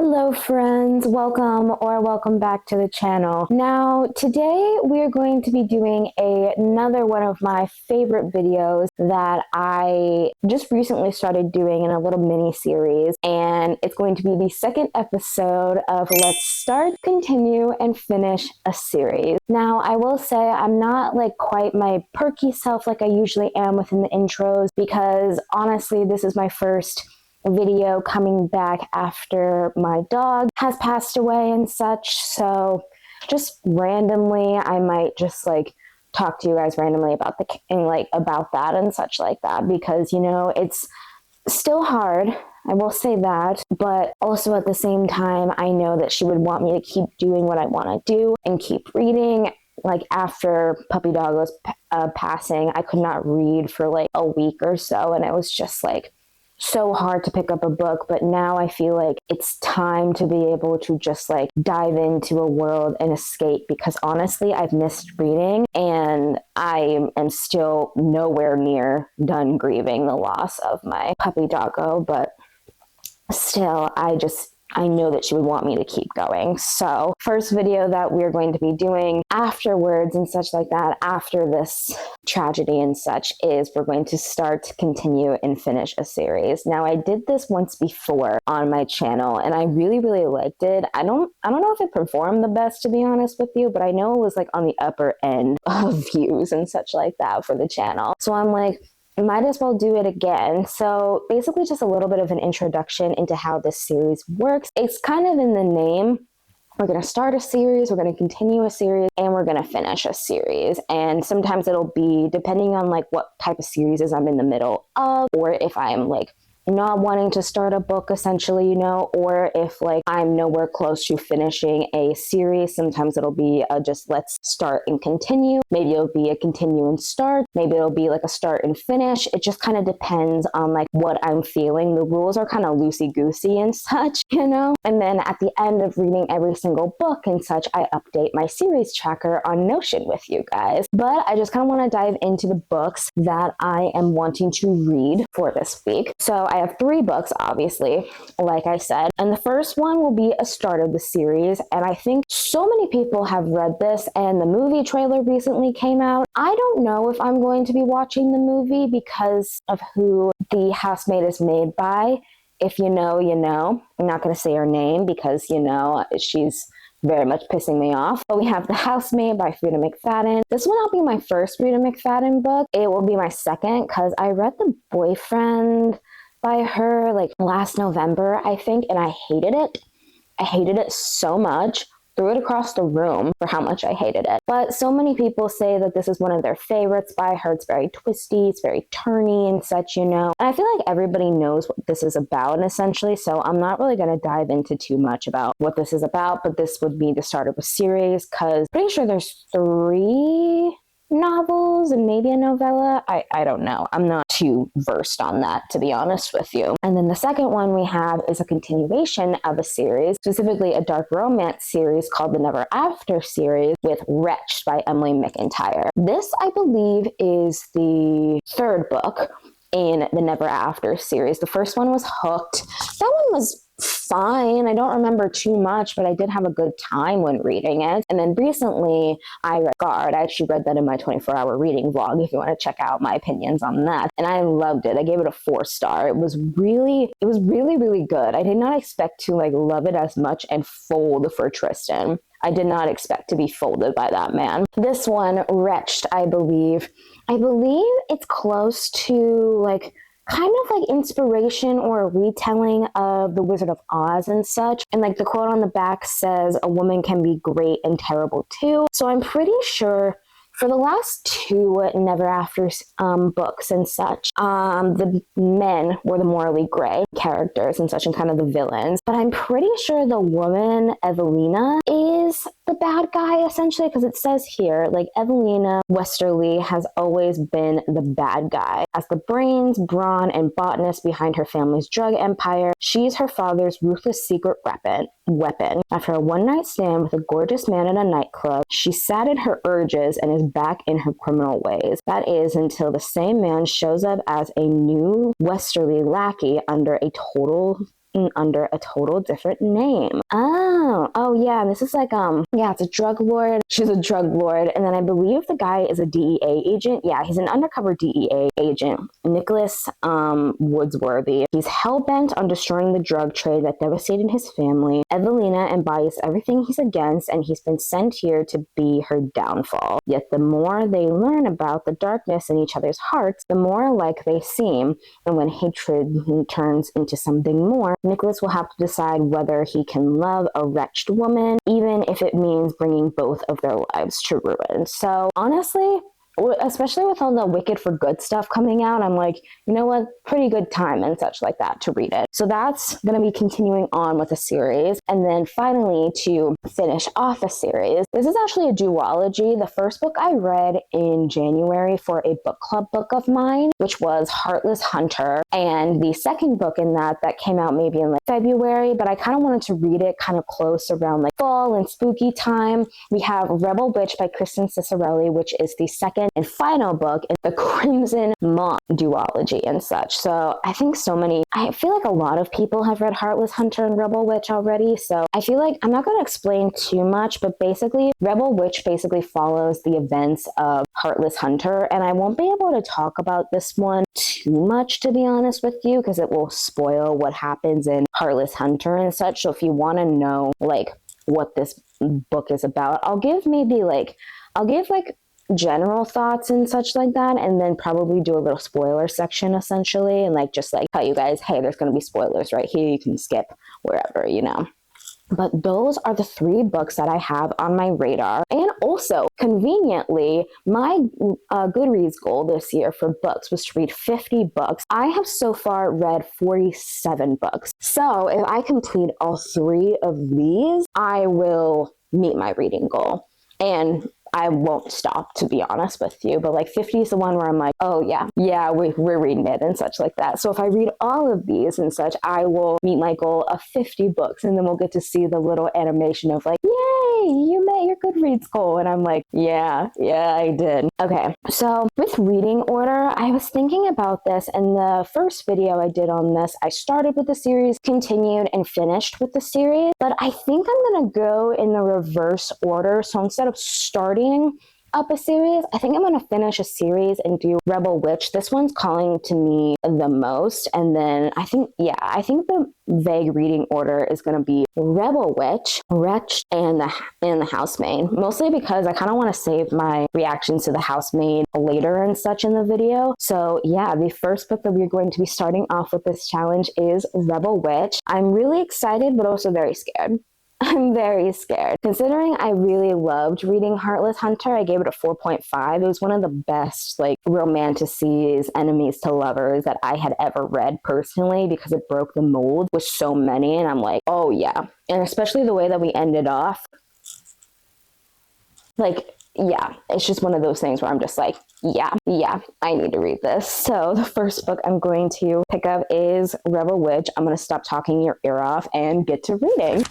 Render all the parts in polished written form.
Hello friends, welcome back to the channel. Now today we are going to be doing another one of my favorite videos that I just recently started doing in a little mini series, and it's going to be the second episode of Let's Start, Continue, and Finish a Series. Now I will say I'm not like quite my perky self like I usually am within the intros, because honestly this is my first video coming back after my dog has passed away and such. So just randomly I might just like talk to you guys randomly about about that and such like that, because it's still hard, I will say that, but also at the same time I know that she would want me to keep doing what I want to do and keep reading. Like after puppy dog was passing, I could not read for like a week or so, and it was just like so hard to pick up a book. But now I feel like it's time to be able to just like dive into a world and escape, because honestly I've missed reading and I am still nowhere near done grieving the loss of my puppy doggo, but still I know that she would want me to keep going. So first video that we're going to be doing afterwards and such like that, after this tragedy and such, is we're going to start, continue, and finish a series. Now I did this once before on my channel and I really liked it. I don't know if it performed the best, to be honest with you, but I know it was like on the upper end of views and such like that for the channel. So I'm like, might as well do it again. So basically just a little bit of an introduction into how this series works. It's kind of in the name. We're going to start a series, we're going to continue a series, and we're going to finish a series. And sometimes it'll be depending on like what type of series I'm in the middle of, or if I'm like not wanting to start a book essentially, or if like I'm nowhere close to finishing a series. Sometimes it'll be just let's start and continue. Maybe it'll be a continue and start. Maybe it'll be like a start and finish. It just kind of depends on like what I'm feeling. The rules are kind of loosey-goosey and such, And then at the end of reading every single book and such, I update my series tracker on Notion with you guys. But I just kind of want to dive into the books that I am wanting to read for this week. So I have 3 books, obviously, like I said, and the first one will be a start of the series, and I think so many people have read this, and the movie trailer recently came out. I don't know if I'm going to be watching the movie because of who the housemaid is made by. If you know, you know. I'm not going to say her name because, she's very much pissing me off. But we have The Housemaid by Frida McFadden. This will not be my first Frida McFadden book. It will be my second, because I read The Boyfriend by her like last November, I think, and I hated it. I hated it so much. Threw it across the room for how much I hated it. But so many people say that this is one of their favorites by her. It's very twisty, it's very turny and such, And I feel like everybody knows what this is about, essentially, so I'm not really going to dive into too much about what this is about, but this would be the start of a series, because I'm pretty sure there's 3 novels and maybe a novella. I don't know. I'm not too versed on that, to be honest with you. And then the second one we have is a continuation of a series, specifically a dark romance series called the Never After series with Wretched by Emily McIntyre. This, I believe, is the 3rd book in the Never After series. The first one was Hooked. That one was fine. I don't remember too much, but I did have a good time when reading it. And then recently I read Guard. I actually read that in my 24-hour reading vlog if you want to check out my opinions on that. And I loved it. I gave it a 4-star. It was really good. I did not expect to like love it as much and fold for Tristan. I did not expect to be folded by that man. This one, Wretched, I believe it's close to like kind of like inspiration or a retelling of The Wizard of Oz and such. And like the quote on the back says, "A woman can be great and terrible too." So I'm pretty sure for the last 2 Never After books and such, the men were the morally gray characters and such, and kind of the villains. But I'm pretty sure the woman, Evelina, is the bad guy, essentially, because it says here, like, Evelina Westerly has always been the bad guy. As the brains, brawn, and botanist behind her family's drug empire, she's her father's ruthless secret weapon. After a one-night stand with a gorgeous man at a nightclub, she sated her urges and is back in her criminal ways. That is until the same man shows up as a new Westerly lackey under a total under a total different name. Oh yeah, this is like, yeah, it's a drug lord. She's a drug lord. And then I believe the guy is a DEA agent. Yeah, he's an undercover DEA agent, Nicholas Woodsworthy. He's hell-bent on destroying the drug trade that devastated his family. Evelina embodies everything he's against, and he's been sent here to be her downfall. Yet the more they learn about the darkness in each other's hearts, the more alike they seem. And when hatred turns into something more, Nicholas will have to decide whether he can love a wretched woman, even if it means bringing both of their lives to ruin. So honestly, especially with all the Wicked for Good stuff coming out, I'm like, you know what, pretty good time and such like that to read it. So that's going to be continuing on with the series. And then finally, to finish off the series, this is actually a duology. The first book I read in January for a book club book of mine, which was Heartless Hunter. And the second book in that came out maybe in like February, but I kind of wanted to read it kind of close around like fall and spooky time. We have Rebel Witch by Kristen Cicerelli, which is the second and final book in the Crimson Moth duology and such. So I feel like a lot of people have read Heartless Hunter and Rebel Witch already. So I feel like I'm not going to explain too much, but basically Rebel Witch basically follows the events of Heartless Hunter. And I won't be able to talk about this one too much, to be honest with you, because it will spoil what happens in Heartless Hunter and such. So if you want to know like what this book is about, I'll give general thoughts and such like that, and then probably do a little spoiler section essentially, and like just like tell you guys, hey, there's going to be spoilers right here, you can skip wherever, you know. But those are the 3 books that I have on my radar. And also, conveniently, my Goodreads goal this year for books was to read 50 books. I have so far read 47 books. So if I complete all 3 of these, I will meet my reading goal. And I won't stop, to be honest with you. But like 50 is the one where I'm like, oh yeah, we're reading it and such like that. So if I read all of these and such, I will meet my goal of 50 books. And then we'll get to see the little animation of like, yay, you met your Goodreads goal. And I'm like, yeah, I did. Okay, so with reading order, I was thinking about this, and the first video I did on this, I started with the series, continued, and finished with the series. But I think I'm going to go in the reverse order. So instead of starting up a series, I think I'm going to finish a series and do Rebel Witch. This one's calling to me the most. And then I think the vague reading order is going to be Rebel Witch, Wretched, and the Housemaid. Mostly because I kind of want to save my reactions to the Housemaid later and such in the video. So yeah, the first book that we're going to be starting off with this challenge is Rebel Witch. I'm really excited, but also very scared. I'm very scared. Considering I really loved reading Heartless Hunter, I gave it a 4.5. It was one of the best like romanticies, enemies to lovers that I had ever read personally, because it broke the mold with so many. And I'm like, oh yeah. And especially the way that we ended off. Like, yeah, it's just one of those things where I'm just like, yeah, I need to read this. So the first book I'm going to pick up is Rebel Witch. I'm going to stop talking your ear off and get to reading.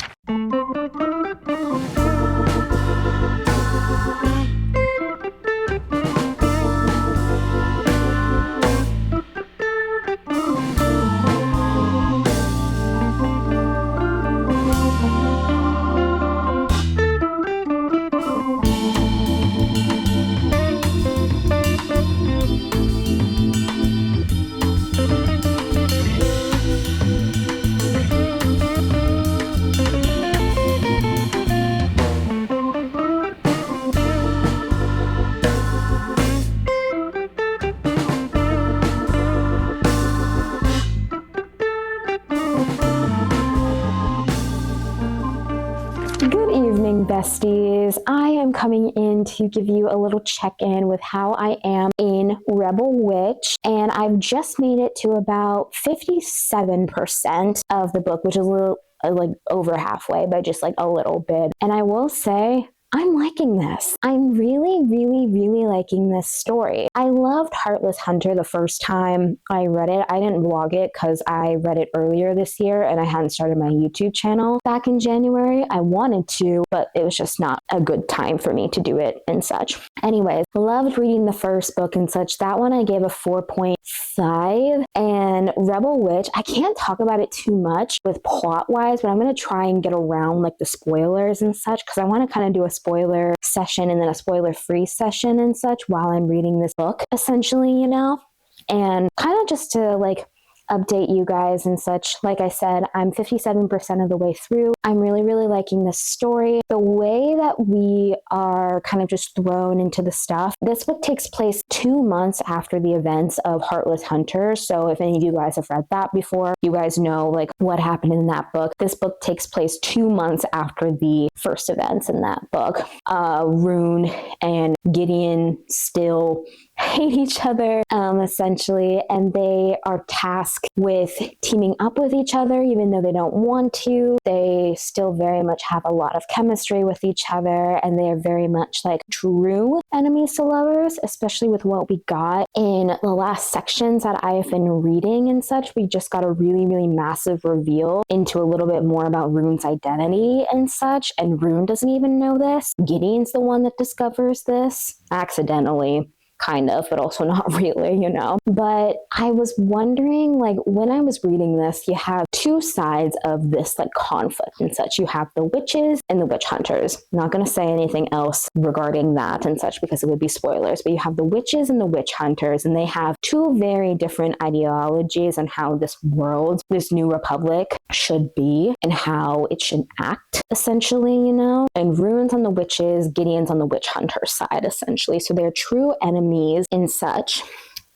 Besties, I am coming in to give you a little check-in with how I am in Rebel Witch, and I've just made it to about 57% of the book, which is a little like over halfway by just like a little bit. And I will say, I'm liking this. I'm really, really, really liking this story. I loved Heartless Hunter the first time I read it. I didn't vlog it because I read it earlier this year and I hadn't started my YouTube channel back in January. I wanted to, but it was just not a good time for me to do it and such. Anyways, loved reading the first book and such. That one I gave a 4.5. And Rebel Witch, I can't talk about it too much with plot wise, but I'm going to try and get around like the spoilers and such because I want to kind of do a spoiler session and then a spoiler free session and such while I'm reading this book, essentially, you know, and kind of just to like update you guys and such. Like I said, I'm 57% of the way through. I'm really, really liking this story. The way that we are kind of just thrown into the stuff. This book takes place 2 months after the events of Heartless Hunter. So if any of you guys have read that before, you guys know like what happened in that book. This book takes place 2 months after the first events in that book. Rune and Gideon still hate each other, essentially, and they are tasked with teaming up with each other, even though they don't want to. They still very much have a lot of chemistry with each other, and they are very much like true enemies to lovers, especially with what we got in the last sections that I have been reading and such. We just got a really, really massive reveal into a little bit more about Rune's identity and such, and Rune doesn't even know this. Gideon's the one that discovers this accidentally. Kind of, but also not really, you know. But I was wondering, like, when I was reading this, you have two sides of this, like, conflict and such. You have the witches and the witch hunters. I'm not going to say anything else regarding that and such because it would be spoilers, but you have the witches and the witch hunters, and they have two very different ideologies on how this world, this new republic should be and how it should act, essentially, you know. And Rune's on the witches, Gideon's on the witch hunter side, essentially. So they're true enemies and such,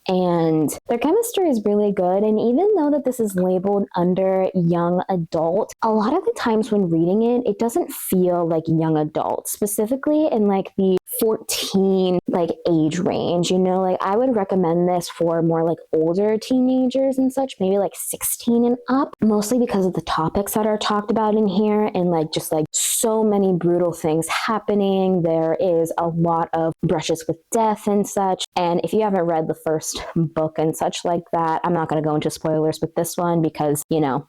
and their chemistry is really good. And even though that this is labeled under young adult, a lot of the times when reading it, it doesn't feel like young adult, specifically in like the 14 like age range, you know. Like I would recommend this for more like older teenagers and such, maybe like 16 and up, mostly because of the topics that are talked about in here and like just like so many brutal things happening. There is a lot of brushes with death and such, and if you haven't read the first book and such like that, I'm not going to go into spoilers with this one because, you know,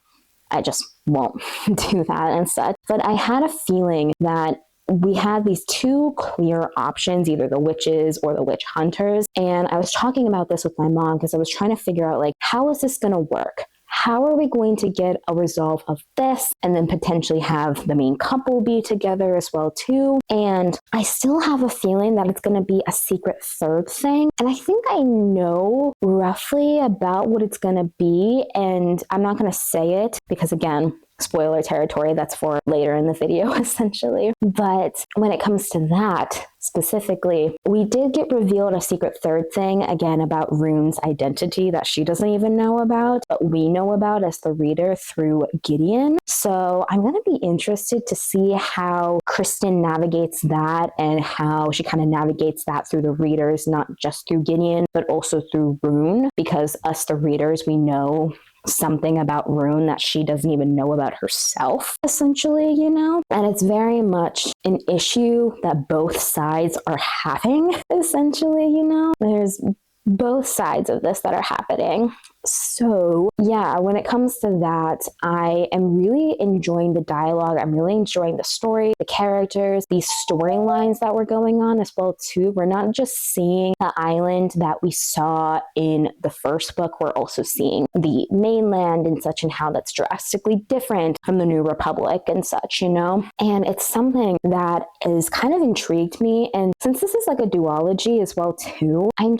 I just won't do that and such. But I had a feeling that we had these two clear options, either the witches or the witch hunters. And I was talking about this with my mom because I was trying to figure out, like, how is this going to work? How are we going to get a resolve of this and then potentially have the main couple be together as well too? And I still have a feeling that it's going to be a secret third thing. And I think I know roughly about what it's going to be. And I'm not going to say it because, again, spoiler territory, that's for later in the video, essentially. But when it comes to that specifically, we did get revealed a secret third thing, again, about Rune's identity that she doesn't even know about, but we know about as the reader through Gideon. So I'm going to be interested to see how Kristen navigates that and how she kind of navigates that through the readers, not just through Gideon, but also through Rune, because us, the readers, we know something about Rune that she doesn't even know about herself, essentially, you know? And it's very much an issue that both sides are having, essentially, you know? There's both sides of this that are happening. So yeah, when it comes to that, I am really enjoying the dialogue. I'm really enjoying the story, the characters, these storylines that were going on as well too. We're not just seeing the island that we saw in the first book. We're also seeing the mainland and such, and how that's drastically different from the New Republic and such, you know? And it's something that is kind of intrigued me. And since this is like a duology as well too, I'm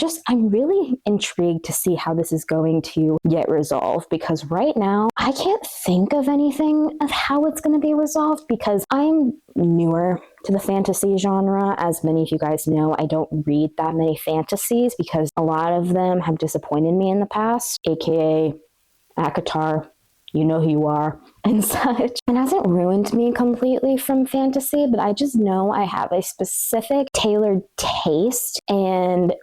really intrigued to see how this is going to get resolved, because right now I can't think of anything of how it's going to be resolved because I'm newer to the fantasy genre. As many of you guys know, I don't read that many fantasies because a lot of them have disappointed me in the past, aka ACOTAR, you know who you are, and such. It hasn't ruined me completely from fantasy, but I just know I have a specific tailored taste, and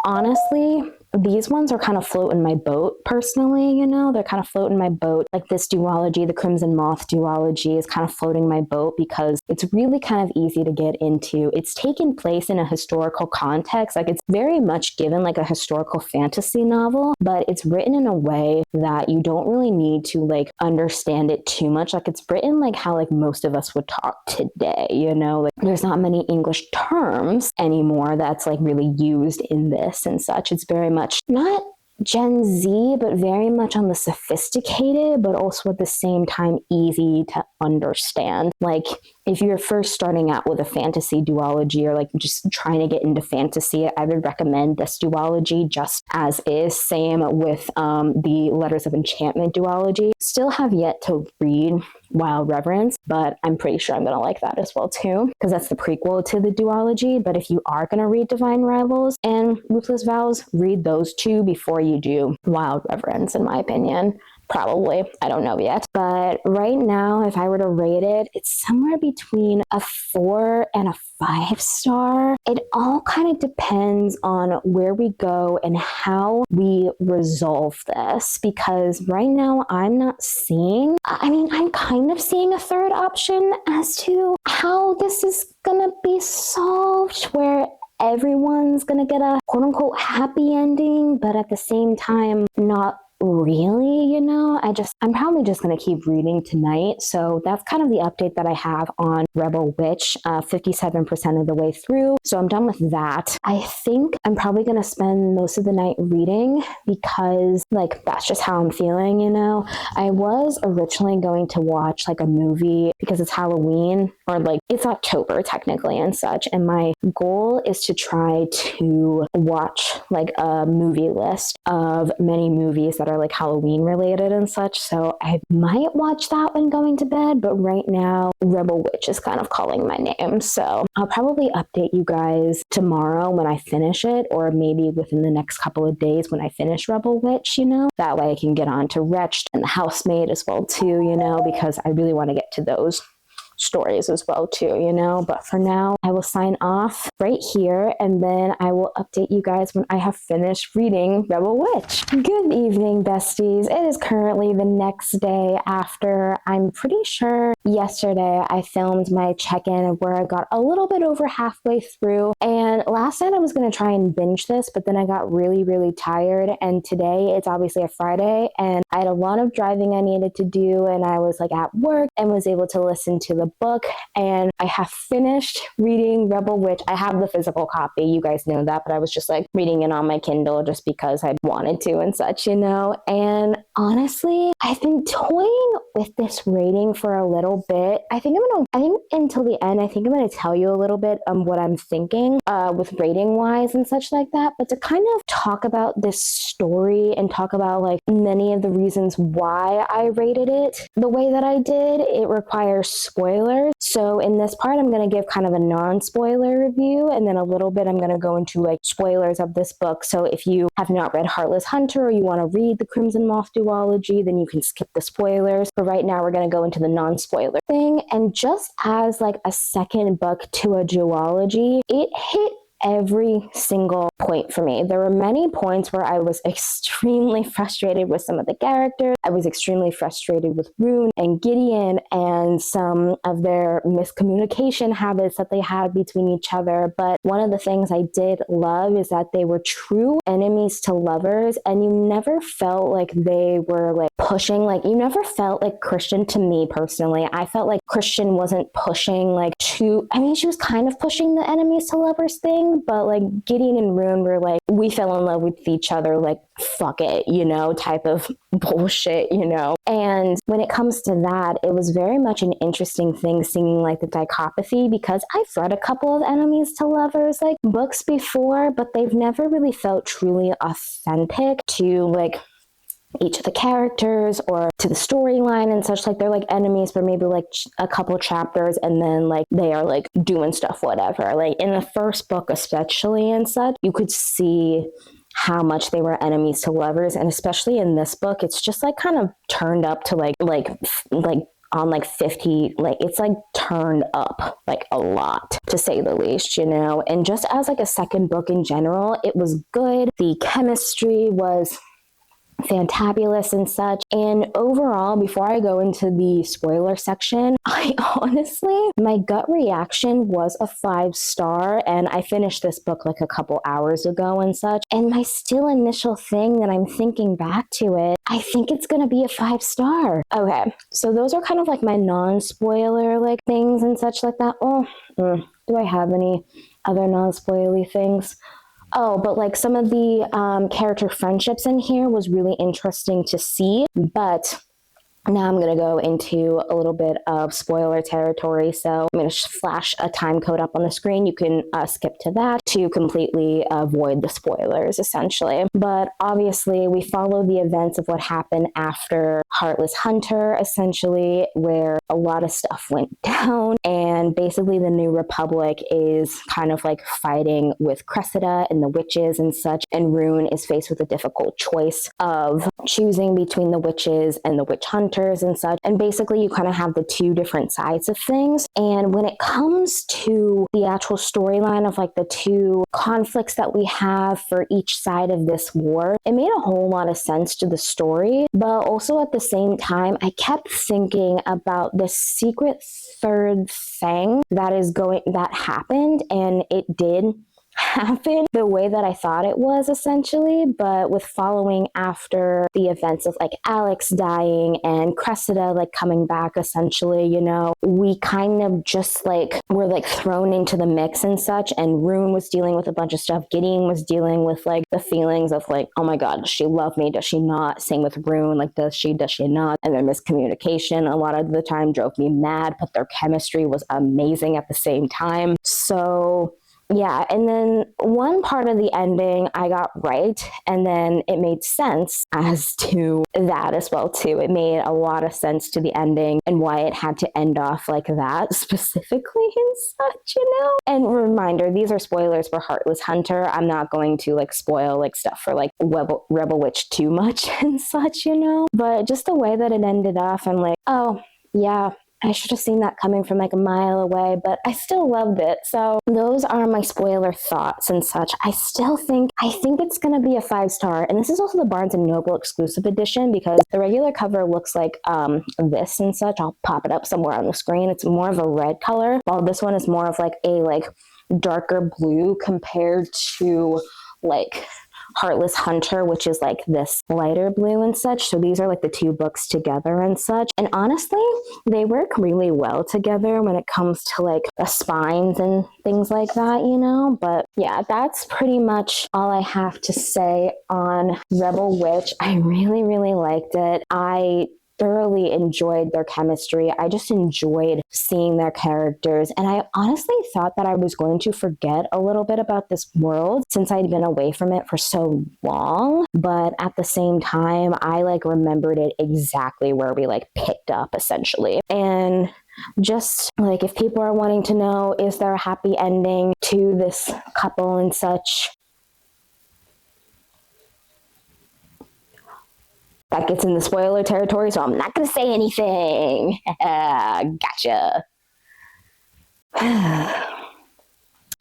honestly, these ones are kind of floating my boat personally, you know, they're kind of floating my boat. Like this duology, the Crimson Moth duology is kind of floating my boat because it's really kind of easy to get into. It's taken place in a historical context. Like it's very much given like a historical fantasy novel, but it's written in a way that you don't really need to like understand it too much. Like it's written like how like most of us would talk today, you know, like there's not many English terms anymore that's like really used in this and such. It's very much not Gen Z, but very much on the sophisticated, but also at the same time easy to understand. Like if you're first starting out with a fantasy duology or like just trying to get into fantasy, I would recommend this duology just as is. Same with the Letters of Enchantment duology. Still have yet to read Wild Reverence, but I'm pretty sure I'm going to like that as well too, because that's the prequel to the duology. But if you are going to read Divine Rivals and Ruthless Vows, read those two before you do Wild Reverence, in my opinion. Probably. I don't know yet. But right now, if I were to rate it, it's somewhere between a 4 and a 5 star. It all kind of depends on where we go and how we resolve this. Because right now, I'm not seeing, I'm kind of seeing a third option as to how this is going to be solved, where everyone's going to get a quote unquote happy ending, but at the same time, not really, you know. I'm probably just going to keep reading tonight. So that's kind of the update that I have on Rebel Witch, 57% of the way through. So I'm done with that. I think I'm probably going to spend most of the night reading because like that's just how I'm feeling, you know. I was originally going to watch like a movie because it's Halloween, or like it's October technically and such. And my goal is to try to watch like a movie list of many movies that are like Halloween related and such. So I might watch that when going to bed, but right now Rebel Witch is kind of calling my name. So I'll probably update you guys tomorrow when I finish it, or maybe within the next couple of days when I finish Rebel Witch, you know. That way I can get on to Wretched and the Housemaid as well too, you know, because I really want to get to those stories as well too, you know. But for now, I will sign off right here, and then I will update you guys when I have finished reading Rebel Witch. Good evening, besties. It is currently the next day after, I'm pretty sure yesterday I filmed my check-in where I got a little bit over halfway through, and last night I was going to try and binge this, but then I got really tired, and today it's obviously a Friday, and I had a lot of driving I needed to do, and I was like at work and was able to listen to the book, and I have finished reading Rebel Witch. I have the physical copy, you guys know that, but I was just like reading it on my Kindle just because I wanted to and such, you know. And honestly, I've been toying with this rating for a little bit. I think until the end, I think I'm gonna tell you a little bit what I'm thinking with rating wise and such like that. But to kind of talk about this story and talk about like many of the reasons why I rated it the way that I did, it requires spoilers. So in this part, I'm going to give kind of a non-spoiler review, and then a little bit I'm going to go into like spoilers of this book. So if you have not read Heartless Hunter or you want to read the Crimson Moth duology, then you can skip the spoilers. But right now we're going to go into the non-spoiler thing. And just as like a second book to a duology, it hit every single point for me. There were many points where I was extremely frustrated with some of the characters. I was extremely frustrated with Rune and Gideon and some of their miscommunication habits that they had between each other. But one of the things I did love is that they were true enemies to lovers, and you never felt like they were like pushing, like you never felt like Christian, to me personally. I felt like Christian wasn't pushing like too, she was kind of pushing the enemies to lovers thing, but like Gideon and Rune were like, we fell in love with each other, like fuck it, you know, type of bullshit, you know. And when it comes to that, it was very much an interesting thing seeing like the dichotomy, because I've read a couple of enemies to lovers like books before, but they've never really felt truly authentic to like each of the characters or to the storyline and such. Like they're like enemies for maybe like a couple chapters, and then like they are like doing stuff whatever. Like in the first book especially and such, you could see how much they were enemies to lovers, and especially in this book, it's just like kind of turned up to like on like 50, like it's like turned up like a lot, to say the least, you know. And just as like a second book in general, it was good. The chemistry was fantabulous and such. And overall, before I go into the spoiler section, I honestly, my gut reaction was a 5-star, and I finished this book like a couple hours ago and such. And my still initial thing that I'm thinking back to it, I think it's gonna be a 5-star. Okay, so those are kind of like my non-spoiler like things and such like that. Do I have any other non-spoily things? Oh, but like some of the character friendships in here was really interesting to see, but now I'm going to go into a little bit of spoiler territory. So I'm going to flash a time code up on the screen. You can skip to that to completely avoid the spoilers, essentially. But obviously, we follow the events of what happened after Heartless Hunter, essentially, where a lot of stuff went down. And basically, the New Republic is kind of like fighting with Cressida and the witches and such. And Rune is faced with a difficult choice of choosing between the witches and the witch hunters and such. And basically you kind of have the two different sides of things. And when it comes to the actual storyline of like the two conflicts that we have for each side of this war, it made a whole lot of sense to the story. But also at the same time, I kept thinking about the secret third thing that happened, and it did happen the way that I thought it was, essentially, but with following after the events of like Alex dying and Cressida like coming back, essentially, you know, we kind of just like were like thrown into the mix and such. And Rune was dealing with a bunch of stuff. Gideon was dealing with like the feelings of like, oh my God, does she love me? Does she not? Same with Rune, like does she not? And their miscommunication a lot of the time drove me mad, but their chemistry was amazing at the same time. So yeah, and then one part of the ending I got right, and then it made sense as to that as well too. It made a lot of sense to the ending and why it had to end off like that specifically and such, you know? And reminder, these are spoilers for Heartless Hunter. I'm not going to like spoil like stuff for like Rebel Witch too much and such, you know? But just the way that it ended off, I'm like, oh, yeah, I should have seen that coming from like a mile away, but I still loved it. So those are my spoiler thoughts and such. I think it's going to be a 5-star. And this is also the Barnes & Noble exclusive edition, because the regular cover looks like this and such. I'll pop it up somewhere on the screen. It's more of a red color, while this one is more of like a like darker blue compared to like Heartless Hunter, which is like this lighter blue and such. So these are like the two books together and such. And honestly, they work really well together when it comes to like the spines and things like that, you know? But yeah, that's pretty much all I have to say on Rebel Witch. I really, really liked it. I thoroughly enjoyed their chemistry. I just enjoyed seeing their characters. And I honestly thought that I was going to forget a little bit about this world since I'd been away from it for so long. But at the same time, I like remembered it exactly where we like picked up, essentially. And just like if people are wanting to know, is there a happy ending to this couple and such? That gets in the spoiler territory, so I'm not going to say anything. Gotcha.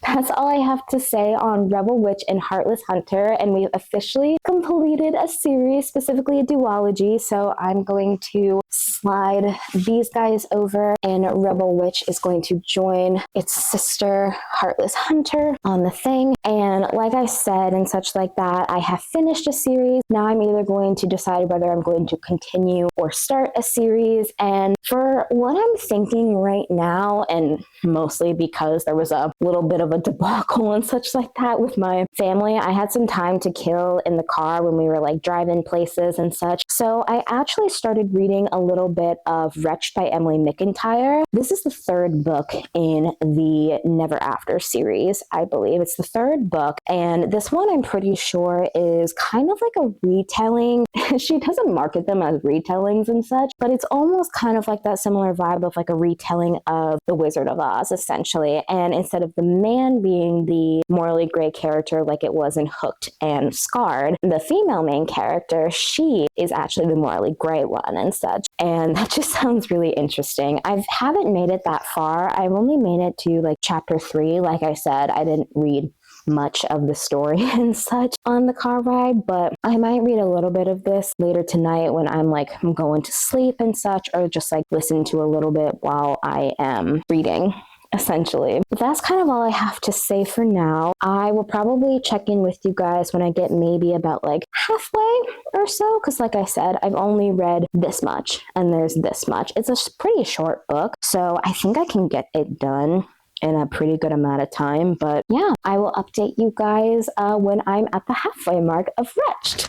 That's all I have to say on Rebel Witch and Heartless Hunter, and we've officially completed a series, specifically a duology, so I'm going to slide these guys over, and Rebel Witch is going to join its sister, Heartless Hunter, on the thing. And like I said, and such like that, I have finished a series. Now I'm either going to decide whether I'm going to continue or start a series. And for what I'm thinking right now, and mostly because there was a little bit of a debacle and such like that with my family, I had some time to kill in the car when we were like driving places and such. So I actually started reading a little bit of Wretched by Emily McIntyre. This is the third book in the Never After series, I believe. It's the third book, and this one I'm pretty sure is kind of like a retelling. She doesn't market them as retellings and such, but it's almost kind of like that similar vibe of like a retelling of The Wizard of Oz, essentially. And instead of the man being the morally gray character like it was in Hooked and Scarred, the female main character, she is actually the Morley Gray one and such. And that just sounds really interesting. I haven't made it that far. I've only made it to like chapter 3. Like I said, I didn't read much of the story and such on the car ride, but I might read a little bit of this later tonight when I'm going to sleep and such, or just like listen to a little bit while I am reading, essentially. But that's kind of all I have to say for now. I will probably check in with you guys when I get maybe about like halfway or so, because like I said, I've only read this much and there's this much. It's a pretty short book, so I think I can get it done in a pretty good amount of time. But yeah, I will update you guys when I'm at the halfway mark of Wretched.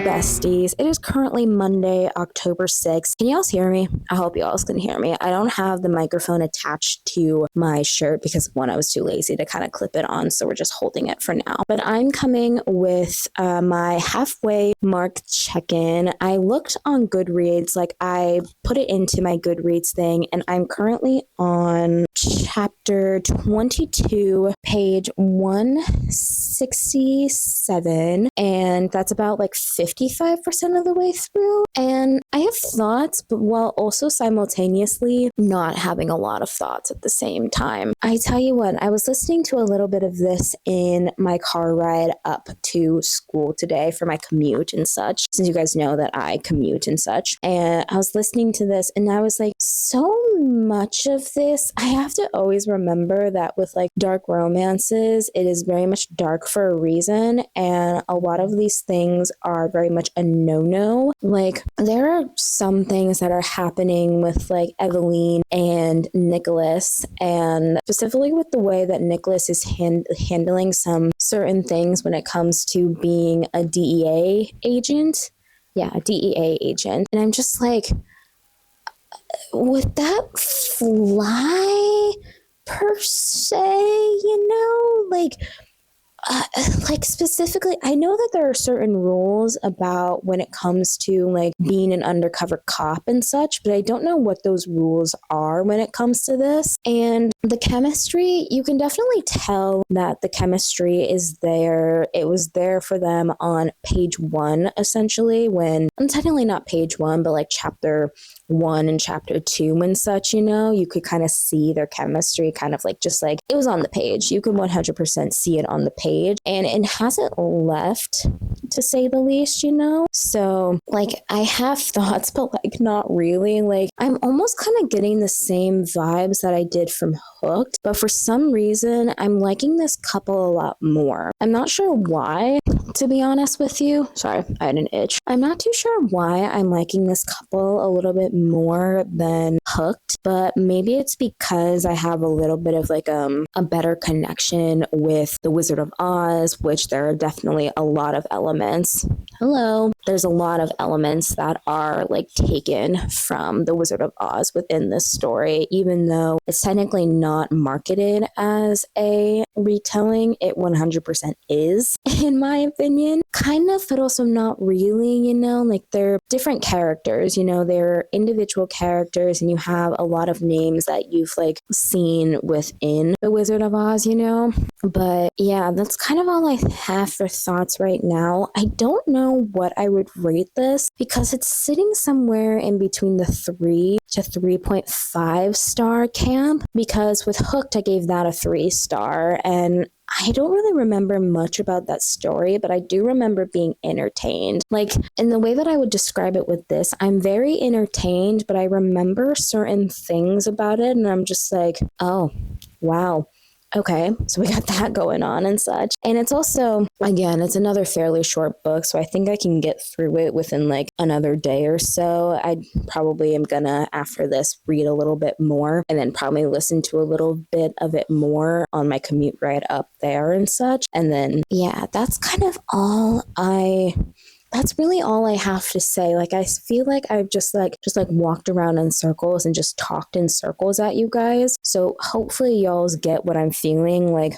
Besties. It is currently Monday, October 6th. Can y'all hear me? I hope y'all can hear me. I don't have the microphone attached to my shirt because one, I was too lazy to kind of clip it on, so we're just holding it for now. But I'm coming with my halfway mark check-in. I looked on Goodreads, like I put it into my Goodreads thing, and I'm currently on chapter 22, page 167, and that's about like 55% of the way through. And I have thoughts, but while also simultaneously not having a lot of thoughts at the same time. I tell you what, I was listening to a little bit of this in my car ride up to school today for my commute and such, since you guys know that I commute and such. And I was listening to this and I was like, so much of this, I have to always remember that with like dark romances, it is very much dark for a reason. And a lot of these things are very much a no-no. Like there are some things that are happening with like Eveline and Nicholas, and specifically with the way that Nicholas is handling some certain things when it comes to being a DEA agent. Yeah, a DEA agent. And I'm just like, would that fly per se, like specifically, I know that there are certain rules about when it comes to like being an undercover cop and such, but I don't know what those rules are when it comes to this. And the chemistry, you can definitely tell that the chemistry is there. It was there for them on page 1, essentially, when, technically not page 1, but like chapter 1 and chapter 2 and such, you could kind of see their chemistry kind of like, just like it was on the page. You could 100% see it on the page, and it hasn't left, to say the least, So like I have thoughts, but like not really. Like I'm almost kind of getting the same vibes that I did from Hooked, but for some reason I'm liking this couple a lot more. I'm not sure why, to be honest with you. Sorry, I had an itch. I'm not too sure why I'm liking this couple a little bit more than Hooked, but maybe it's because I have a little bit of like a better connection with the Wizard of Oz, which there are definitely a lot of elements. There's a lot of elements that are like taken from the Wizard of Oz within this story, even though it's technically not marketed as a retelling. It 100% is, in my opinion. Kind of, but also not really, like they're different characters, they're individual characters, and you have a lot of names that you've like seen within the Wizard of Oz, But yeah, that's kind of all I have for thoughts right now. I don't know what I would rate this because it's sitting somewhere in between the 3 to 3.5 star camp, because with Hooked, I gave that a 3 star, and I don't really remember much about that story, but I do remember being entertained. Like, in the way that I would describe it with this, I'm very entertained, but I remember certain things about it, and I'm just like, oh, wow. Okay, so we got that going on and such. And it's also, again, it's another fairly short book, so I think I can get through it within like another day or so. I probably am gonna, after this, read a little bit more and then probably listen to a little bit of it more on my commute ride up there and such. And then, yeah, that's kind of that's really all I have to say. Like, I feel like I've just walked around in circles and just talked in circles at you guys. So hopefully y'all's get what I'm feeling. Like,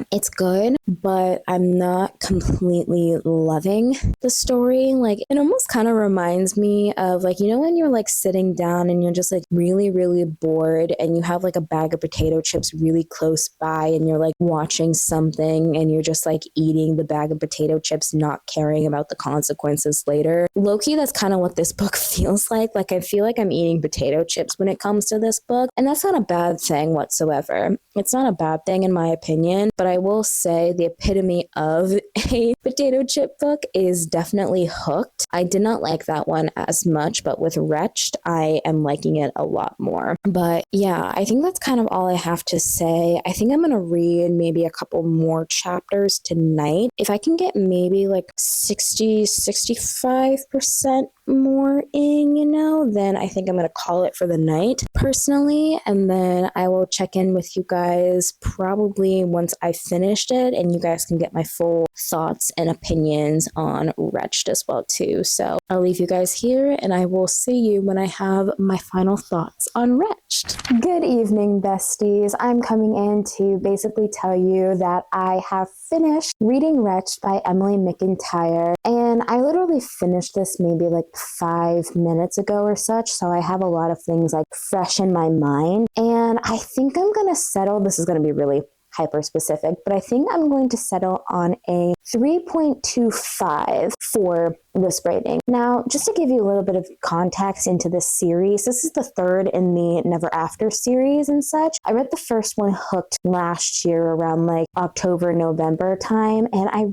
it's good, but I'm not completely loving the story. Like, it almost kind of reminds me of, like, you know, when you're like sitting down and you're just like really, really bored and you have like a bag of potato chips really close by and you're like watching something and you're just like eating the bag of potato chips, not caring about the consequences later. Low-key, that's kind of what this book feels like. Like, I feel like I'm eating potato chips when it comes to this book, and that's not a bad thing whatsoever. It's not a bad thing in my opinion, but I will say the epitome of a potato chip book is definitely Hooked. I did not like that one as much, but with Wretched, I am liking it a lot more. But yeah, I think that's kind of all I have to say. I think I'm going to read maybe a couple more chapters tonight. If I can get maybe like 65% more in, you know, then I think I'm going to call it for the night personally. And then I will check in with you guys probably once I finished it, and you guys can get my full thoughts and opinions on Wretched as well too. So I'll leave you guys here, and I will see you when I have my final thoughts on Wretched. Good evening, besties. I'm coming in to basically tell you that I have finished reading Wretched by Emily McIntyre, and I literally finished this maybe like 5 minutes ago or such, so I have a lot of things like fresh in my mind, and I think I'm gonna settle. This is gonna be really hyper specific, but I think I'm going to settle on a 3.25 for this rating. Now, just to give you a little bit of context into this series, this is the third in the Never After series and such. I read the first one, Hooked, last year around like October, November time, and I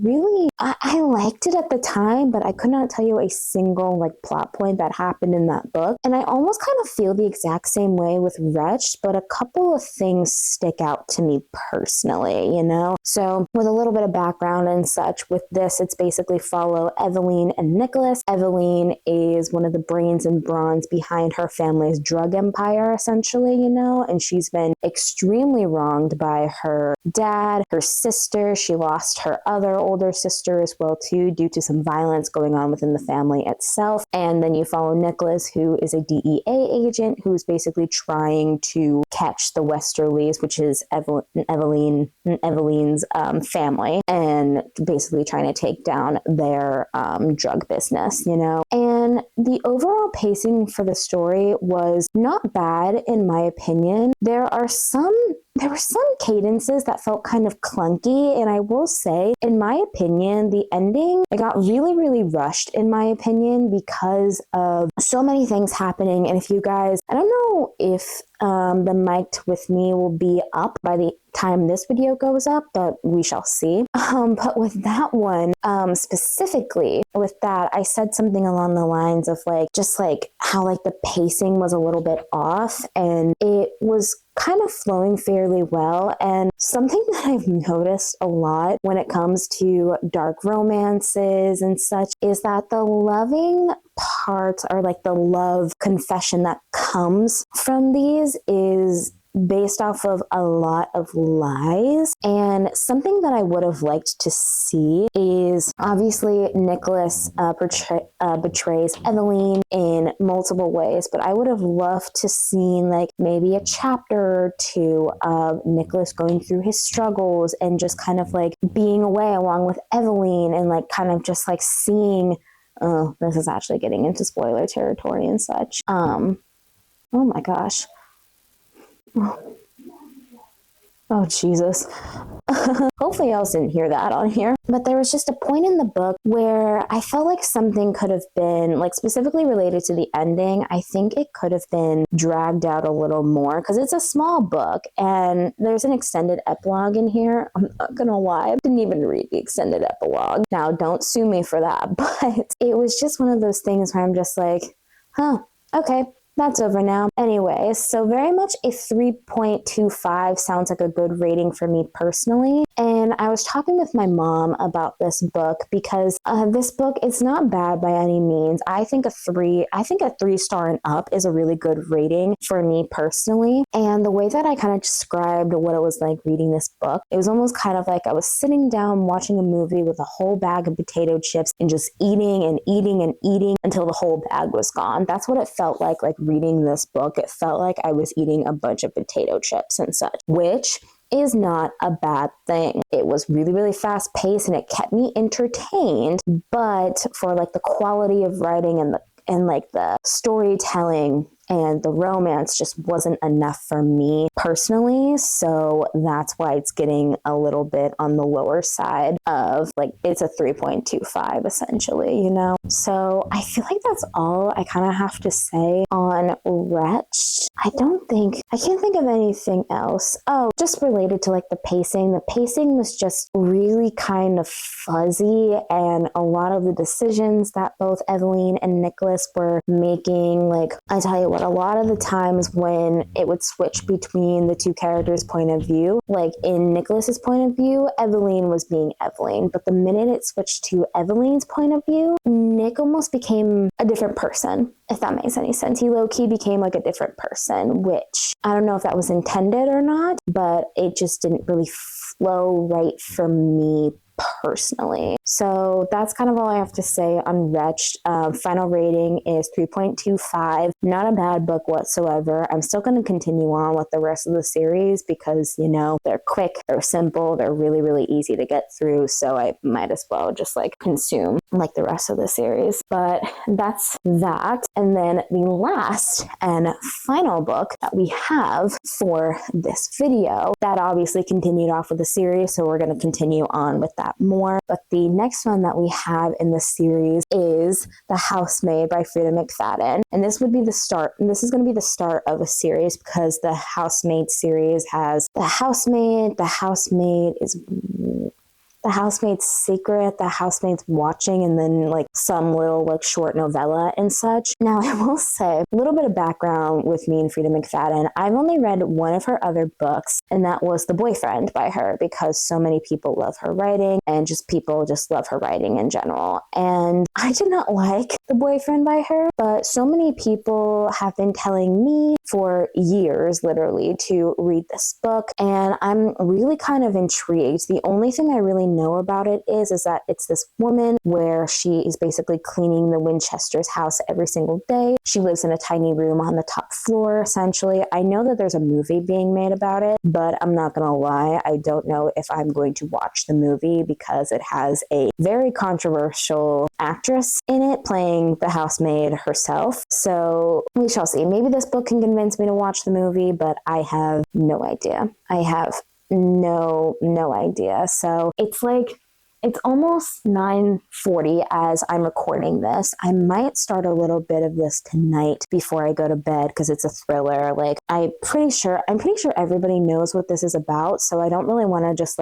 liked it at the time, but I could not tell you a single like plot point that happened in that book. And I almost kind of feel the exact same way with Wretched, but a couple of things stick out to me personally, you know? So with a little bit of background and such, with this, it's basically follow Eveline and Nicholas. Eveline is one of the brains and brawns behind her family's drug empire, essentially, you know, and she's been extremely wronged by her dad, her sister. She lost her other older sister as well, too, due to some violence going on within the family itself. And then you follow Nicholas, who is a DEA agent who's basically trying to catch the Westerlies, which is Eveline's family, and basically trying to take down their drug business, you know. And the overall pacing for the story was not bad in my opinion. There were some cadences that felt kind of clunky, and I will say, in my opinion, the ending, it got really, really rushed, in my opinion, because of so many things happening. And if you guys, I don't know if the Mic'd With Me will be up by the time this video goes up, but we shall see. But with that one, specifically with that, I said something along the lines of like, just like how like the pacing was a little bit off, and it was kind of flowing fairly well. And something that I've noticed a lot when it comes to dark romances and such is that the loving part, or like the love confession that comes from these, is based off of a lot of lies. And something that I would have liked to see is, obviously Nicholas betrays Eveline in multiple ways, but I would have loved to see like maybe a chapter or two of Nicholas going through his struggles and just kind of like being away along with Eveline, and like kind of just like seeing, oh, this is actually getting into spoiler territory and such. Oh my gosh. Oh, Jesus. Hopefully y'all didn't hear that on here. But there was just a point in the book where I felt like something could have been, like specifically related to the ending, I think it could have been dragged out a little more, because it's a small book and there's an extended epilogue in here. I'm not gonna lie, I didn't even read the extended epilogue. Now, don't sue me for that, but it was just one of those things where I'm just like, huh, okay. that's over now. Anyway, so very much a 3.25 sounds like a good rating for me personally. And I was talking with my mom about this book because this book is not bad by any means. I think a 3-star and up is a really good rating for me personally. And the way that I kind of described what it was like reading this book, it was almost kind of like I was sitting down watching a movie with a whole bag of potato chips and just eating and eating and eating until the whole bag was gone. That's what it felt like reading this book. It felt like I was eating a bunch of potato chips and such, which is not a bad thing. It was really, really fast paced and it kept me entertained, but for like the quality of writing and the storytelling and the romance just wasn't enough for me personally. So that's why it's getting a little bit on the lower side of it's a 3.25 essentially, you know? So I feel like that's all I kind of have to say on Wretched. I can't think of anything else. Oh, just related to the pacing. The pacing was just really kind of fuzzy, and a lot of the decisions that both Evelyn and Nicholas were making, I tell you what, a lot of the times when it would switch between the two characters' point of view, in Nicholas's point of view, Evelyn was being Evelyn, but the minute it switched to Evelyn's point of view, Nick almost became a different person, if that makes any sense. He low-key became a different person, which I don't know if that was intended or not, but it just didn't really flow right for me personally. So that's kind of all I have to say on Wretched. Final rating is 3.25. Not a bad book whatsoever. I'm still going to continue on with the rest of the series because, they're quick, they're simple, they're really, really easy to get through. So I might as well just consume the rest of the series. But that's that. And then the last and final book that we have for this video that obviously continued off with the series. So we're going to continue on with that more. But the next one that we have in the series is The Housemaid by Frida McFadden. And this would be the start. And this is going to be the start of a series because the Housemaid series has The Housemaid, The Housemaid's Secret, The Housemaid's Watching, and then some little short novella and such. Now I will say a little bit of background with me and Frida McFadden. I've only read one of her other books, and that was The Boyfriend by her, because so many people love her writing and people just love her writing in general. And I did not like The Boyfriend by her, but so many people have been telling me for years, literally, to read this book, and I'm really kind of intrigued. The only thing I really know about it is that it's this woman where she is basically cleaning the Winchester's house every single day. She lives in a tiny room on the top floor, essentially. I know that there's a movie being made about it, but I'm not gonna lie, I don't know if I'm going to watch the movie because it has a very controversial actress in it playing the housemaid herself. So we shall see. Maybe this book can convince me to watch the movie, but I have no idea. I have no idea. So it's almost 9:40 as I'm recording this. I might start a little bit of this tonight before I go to bed because it's a thriller. I'm pretty sure everybody knows what this is about, so I don't really want to just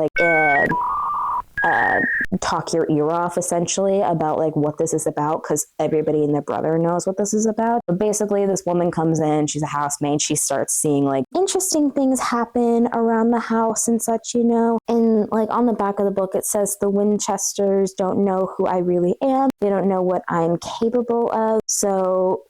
talk your ear off essentially about what this is about, because everybody and their brother knows what this is about. But basically this woman comes in, she's a housemaid, she starts seeing interesting things happen around the house and such, and on the back of the book it says, the Winchesters don't know who I really am, they don't know what I'm capable of. So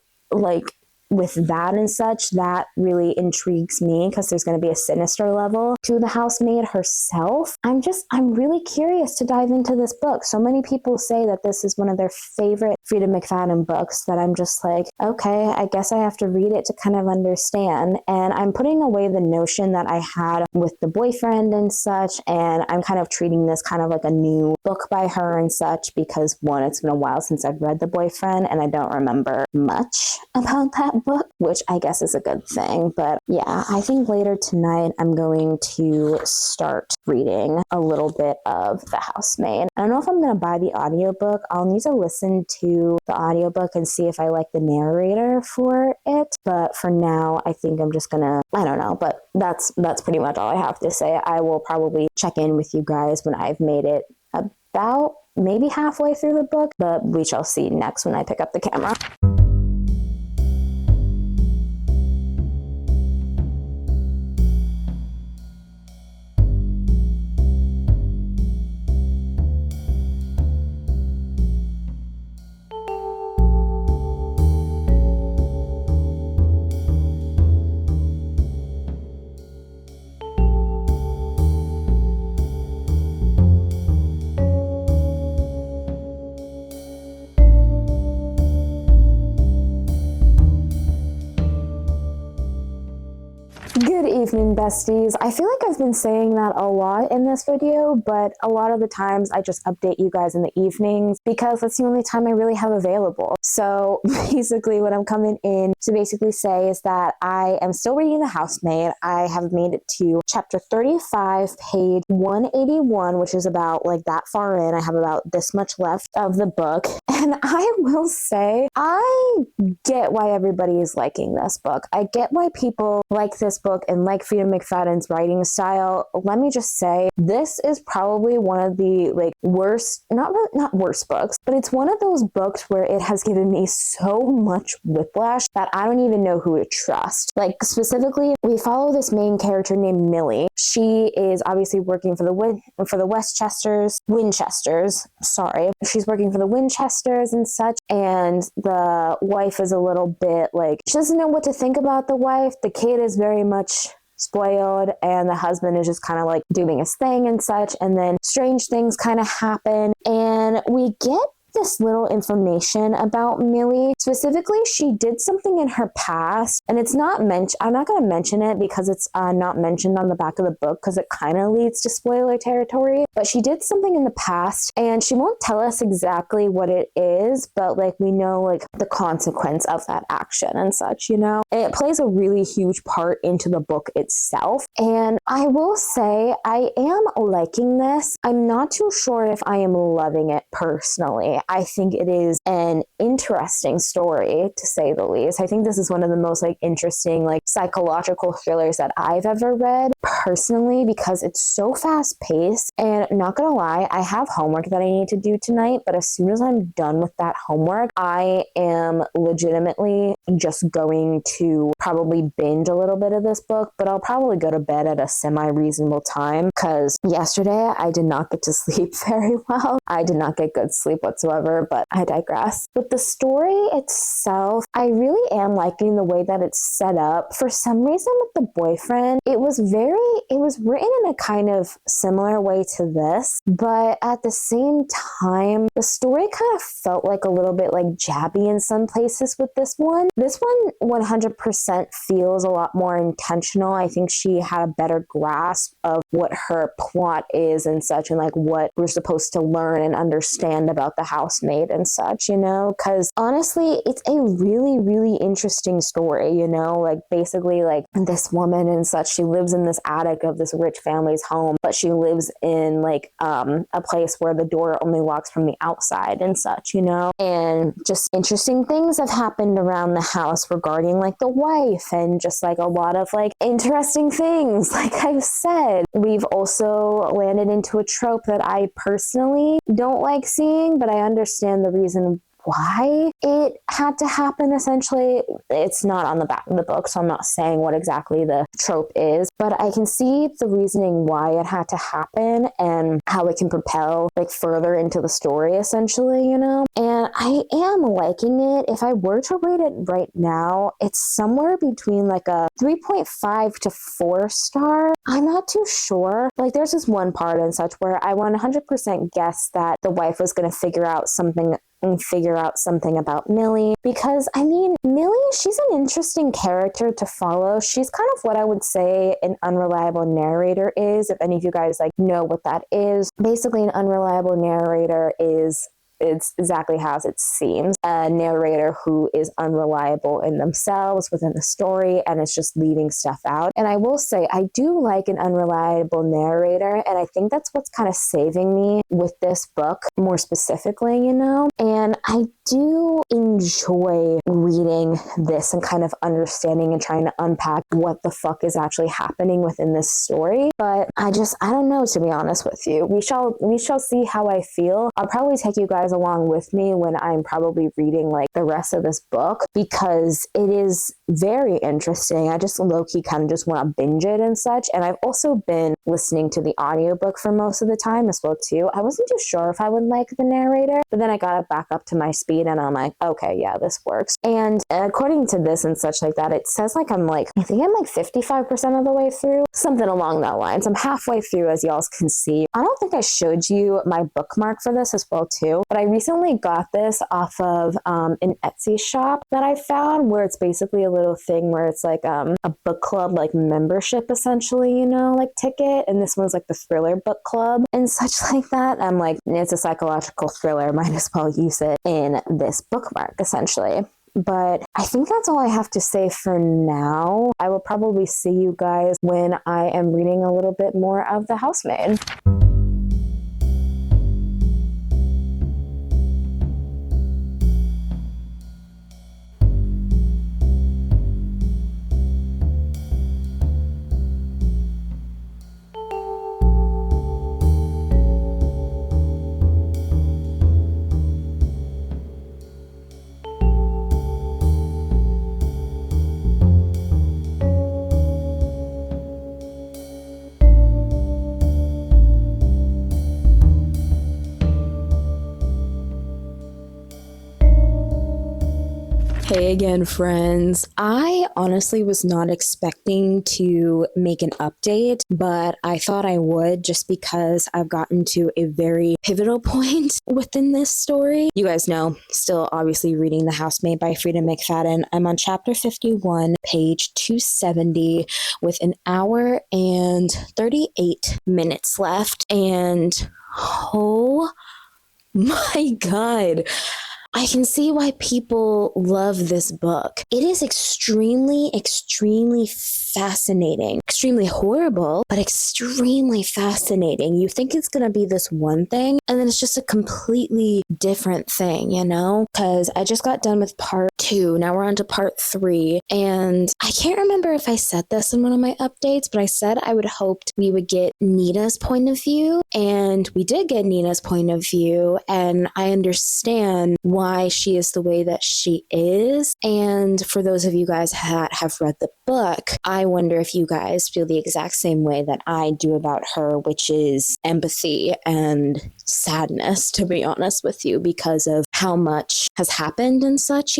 with that and such, that really intrigues me because there's going to be a sinister level to the housemaid herself. I'm really curious to dive into this book. So many people say that this is one of their favorite Frida McFadden books that I'm just okay, I guess I have to read it to kind of understand. And I'm putting away the notion that I had with The Boyfriend and such, and I'm kind of treating this kind of like a new book by her and such because, one, it's been a while since I've read The Boyfriend and I don't remember much about that book, which I guess is a good thing. But yeah, I think later tonight I'm going to start reading a little bit of The Housemaid. I don't know if I'm going to buy the audiobook. I'll need to listen to the audiobook and see if I like the narrator for it. But for now, I think I'm just gonna, I don't know, but that's pretty much all I have to say. I will probably check in with you guys when I've made it about maybe halfway through the book, but we shall see next when I pick up the camera. evening, besties. I feel like I've been saying that a lot in this video, but a lot of the times I just update you guys in the evenings because that's the only time I really have available. So basically what I'm coming in to basically say is that I am still reading The Housemaid. I have made it to chapter 35, page 181, which is about like that far in. I have about this much left of the book. And I will say, I get why everybody is liking this book. I get why people like this book and like Frida McFadden's writing style. Let me just say, this is probably one of the like worst, not worst books, but it's one of those books where it has given me so much whiplash that I don't even know who to trust. Like specifically, we follow this main character named Millie. She is obviously working for the Winchesters. Sorry, she's working for the Winchesters and such, and the wife is a little bit like, she doesn't know what to think about the wife. The kid is very much spoiled, and the husband is just kind of like doing his thing and such, and then strange things kind of happen, and we get this little information about Millie. Specifically, she did something in her past, and it's not mentioned. I'm not going to mention it because it's not mentioned on the back of the book because it kind of leads to spoiler territory, but she did something in the past, and she won't tell us exactly what it is, but like we know like the consequence of that action and such, you know? And it plays a really huge part into the book itself, and I will say I am liking this. I'm not too sure if I am loving it personally. I think it is an interesting story, to say the least. I think this is one of the most like interesting like psychological thrillers that I've ever read personally because it's so fast paced. And not gonna lie, I have homework that I need to do tonight, but as soon as I'm done with that homework, I am legitimately just going to probably binge a little bit of this book, but I'll probably go to bed at a semi-reasonable time because yesterday I did not get to sleep very well. I did not get good sleep whatsoever, but I digress. With the story itself, I really am liking the way that it's set up. For some reason with the boyfriend, it was written in a kind of similar way to this, but at the same time, the story kind of felt like a little bit like jabby in some places with this one. This one 100% feels a lot more intentional. I think she had a better grasp of what her plot is and such, and like what we're supposed to learn and understand about the housemaid and such, you know, because honestly, it's a really, really interesting story, you know, like basically like this woman and such, she lives in this attic of this rich family's home, but she lives in like a place where the door only locks from the outside and such, you know, and just interesting things have happened around the house regarding like the wife and just like a lot of like interesting things. Like I've said, we've also landed into a trope that I personally don't like seeing, but I understand the reason why it had to happen. Essentially, it's not on the back of the book, so I'm not saying what exactly the trope is, but I can see the reasoning why it had to happen and how it can propel like further into the story, essentially, you know? And I am liking it. If I were to rate it right now, it's somewhere between like a 3.5 to 4 star. I'm not too sure. Like there's this one part and such where I 100% guessed that the wife was going to figure out something about Millie, because I mean, Millie, she's an interesting character to follow. She's kind of what I would say an unreliable narrator is. If any of you guys like know what that is, basically an unreliable narrator is, it's exactly how it seems. A narrator who is unreliable in themselves within the story and is just leaving stuff out. And I will say, I do like an unreliable narrator, and I think that's what's kind of saving me with this book more specifically, you know? And I do enjoy reading this and kind of understanding and trying to unpack what the fuck is actually happening within this story. But I don't know, to be honest with you. We shall see how I feel. I'll probably take you guys along with me when I'm probably reading like the rest of this book because it is very interesting. I just low-key kind of just want to binge it and such. And I've also been listening to the audiobook for most of the time as well too. I wasn't too sure if I would like the narrator, but then I got it back up to my speed and I'm like, okay, yeah, this works. And according to this and such like that, it says like I think I'm like 55% of the way through, something along that lines. I'm halfway through, as y'all can see. I don't think I showed you my bookmark for this as well too, but but I recently got this off of an Etsy shop that I found, where it's basically a little thing where it's like a book club like membership essentially, like ticket, and this one's like the thriller book club and such like that. I'm like, it's a psychological thriller, might as well use it in this bookmark essentially. But I think that's all I have to say for now. I will probably see you guys when I am reading a little bit more of The Housemaid. Hey again, friends. I honestly was not expecting to make an update, but I thought I would just because I've gotten to a very pivotal point within this story. You guys know, still obviously reading The Housemaid by Freida McFadden. I'm on chapter 51, page 270, with an hour and 38 minutes left. And oh my God. I can see why people love this book. It is extremely, extremely fascinating. Extremely horrible, but extremely fascinating. You think it's going to be this one thing, and then it's just a completely different thing, Because I just got done with part 2. Now we're on to part 3. And I can't remember if I said this in one of my updates, but I said I would hoped we would get Nina's point of view. And we did get Nina's point of view. And I understand why she is the way that she is. And for those of you guys that have read the book, I wonder if you guys feel the exact same way that I do about her, which is empathy and sadness, to be honest with you, because of how much has happened and such,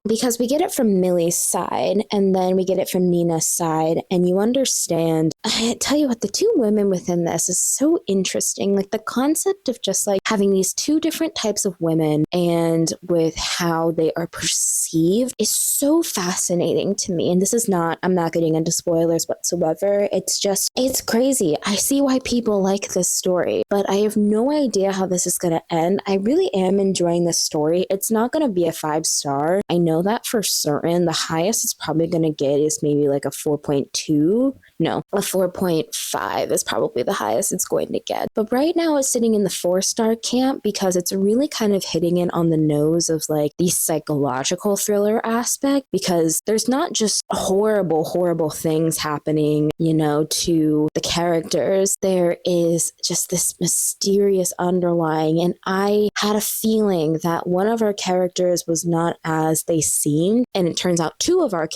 because we get it from Millie's side and then we get it from Nina's side, and you understand. I tell you what, the two women within this is so interesting. Like the concept of just like having these two different types of women and with how they are perceived is so fascinating to me. And this is not, I'm not getting into spoilers whatsoever. It's crazy. I see why people like this story, but I have no idea how this is going to end. I really am enjoying this story. It's not going to be a 5-star. I know that for certain. The highest it's probably going to get is maybe like a 4.2. No, a 4.5 is probably the highest it's going to get. But right now it's sitting in the 4-star camp because it's really kind of hitting it on the nose of like the psychological thriller aspect, because there's not just horrible, horrible things happening, to the characters. There is just this mysterious underlying, and I had a feeling that one of our characters was not as they seemed, and it turns out two of our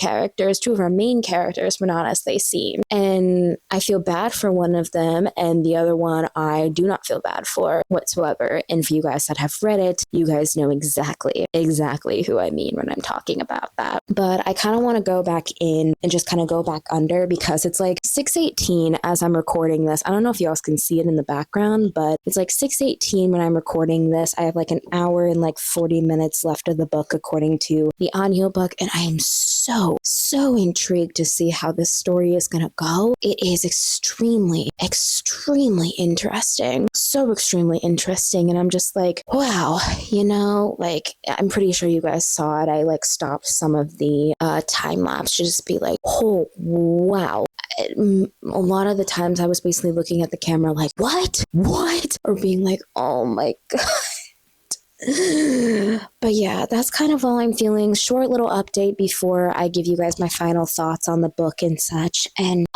main characters were not as they seemed. And I feel bad for one of them, and the other one I do not feel bad for whatsoever. And for you guys that have read it, you guys know exactly who I mean when I'm talking about that. But I kind of want to go back in and just kind of go back under, because it's like 6:18 as I'm recording this. I don't know if you guys can see it in the background, but it's like 6:18 when I'm recording this. I have like an hour and like 40 minutes left of the book according to the audiobook, and I am so intrigued to see how this story is going to go. It is extremely, extremely interesting. So extremely interesting. And I'm just like, wow, like I'm pretty sure you guys saw it. I like stopped some of the time lapse to just be like, oh, wow. A lot of the times I was basically looking at the camera like, what? Or being like, oh my God. But yeah, that's kind of all I'm feeling. Short little update before I give you guys my final thoughts on the book and such. And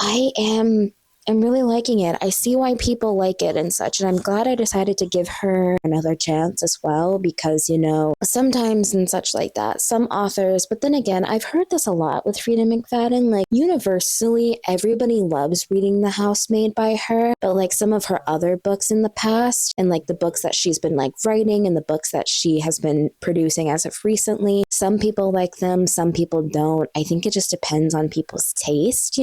I'm really liking it. I see why people like it and such, and I'm glad I decided to give her another chance as well, because, sometimes and such like that, some authors, but then again, I've heard this a lot with Freida McFadden, like universally, everybody loves reading The Housemaid by her, but like some of her other books in the past, and like the books that she's been like writing and the books that she has been producing as of recently, some people like them, some people don't. I think it just depends on people's taste,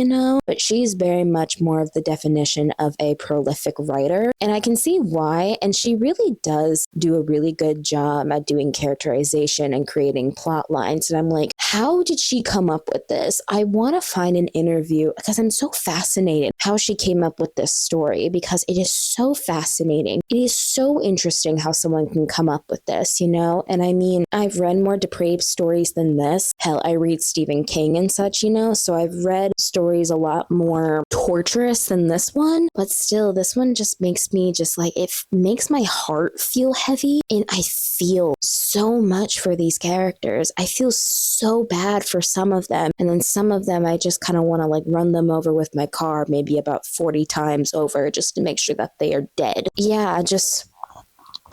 but she's very much more of of the definition of a prolific writer. And I can see why. And she really does do a really good job at doing characterization and creating plot lines. And I'm like, how did she come up with this? I want to find an interview because I'm so fascinated how she came up with this story, because it is so fascinating. It is so interesting how someone can come up with this, you know? And I mean, I've read more depraved stories than this. Hell, I read Stephen King and such, you know? So I've read stories a lot more torturous than this one, but still, this one just makes me just like, it makes my heart feel heavy, and I feel so much for these characters. I feel so bad for some of them, and then some of them I just kind of want to like run them over with my car maybe about 40 times over just to make sure that they are dead. Yeah, just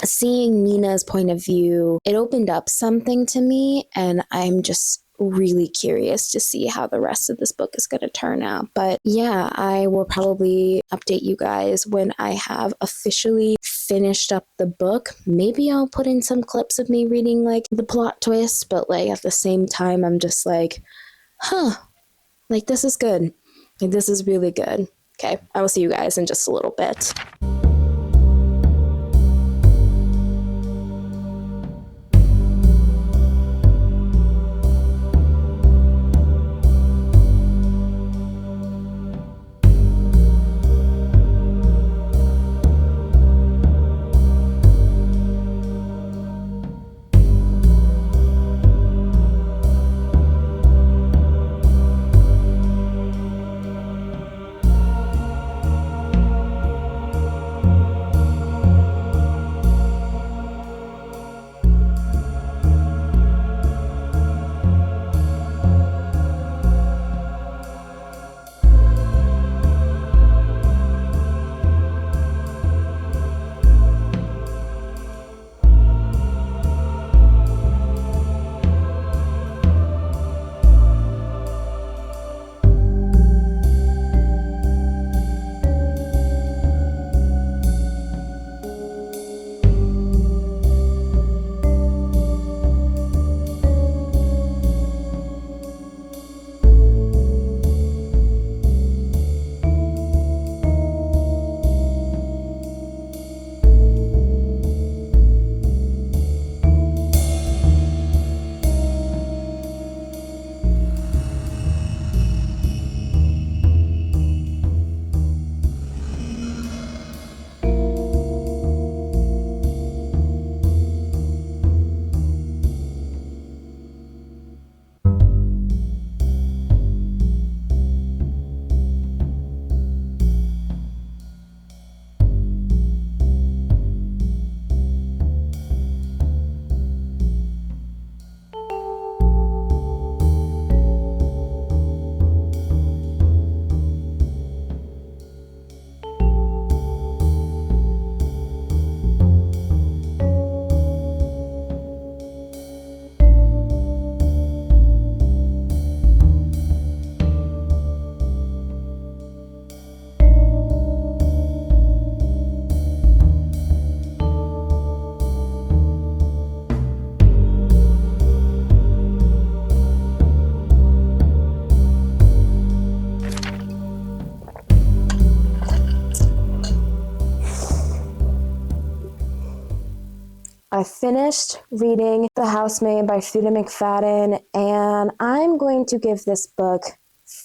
seeing Nina's point of view, it opened up something to me, and I'm just really curious to see how the rest of this book is going to turn out. But yeah, I will probably update you guys when I have officially finished up the book. Maybe I'll put in some clips of me reading like the plot twist, but like at the same time, I'm just like, like this is good. Like this is really good. Okay, I will see you guys in just a little bit. I finished reading The Housemaid by Frida McFadden, and I'm going to give this book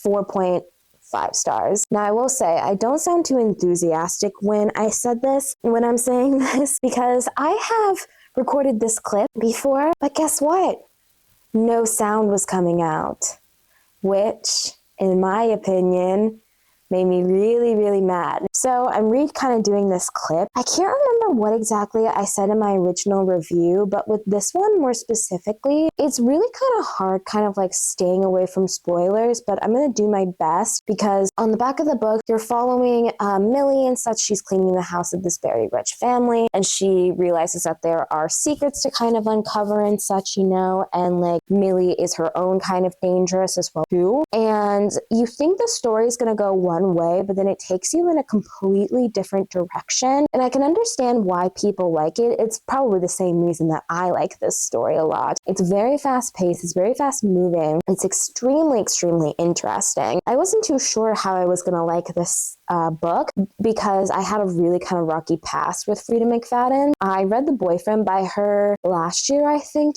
4.5 stars. Now, I will say, I don't sound too enthusiastic when I'm saying this, because I have recorded this clip before, but guess what? No sound was coming out, which, in my opinion, made me really, really mad. So I'm kind of doing this clip. I can't remember what exactly I said in my original review, but with this one more specifically, it's really kind of hard kind of like staying away from spoilers, but I'm going to do my best, because on the back of the book, you're following Millie and such. She's cleaning the house of this very rich family, and she realizes that there are secrets to kind of uncover and such, you know, and like Millie is her own kind of dangerous as well too. And you think the story is going to go one way, but then it takes you in a completely different direction. And I can understand why people like it. It's probably the same reason that I like this story a lot. It's very fast paced. It's very fast moving. It's extremely, extremely interesting. I wasn't too sure how I was going to like this book because I had a really kind of rocky past with Frida McFadden. I read The Boyfriend by her last year, I think,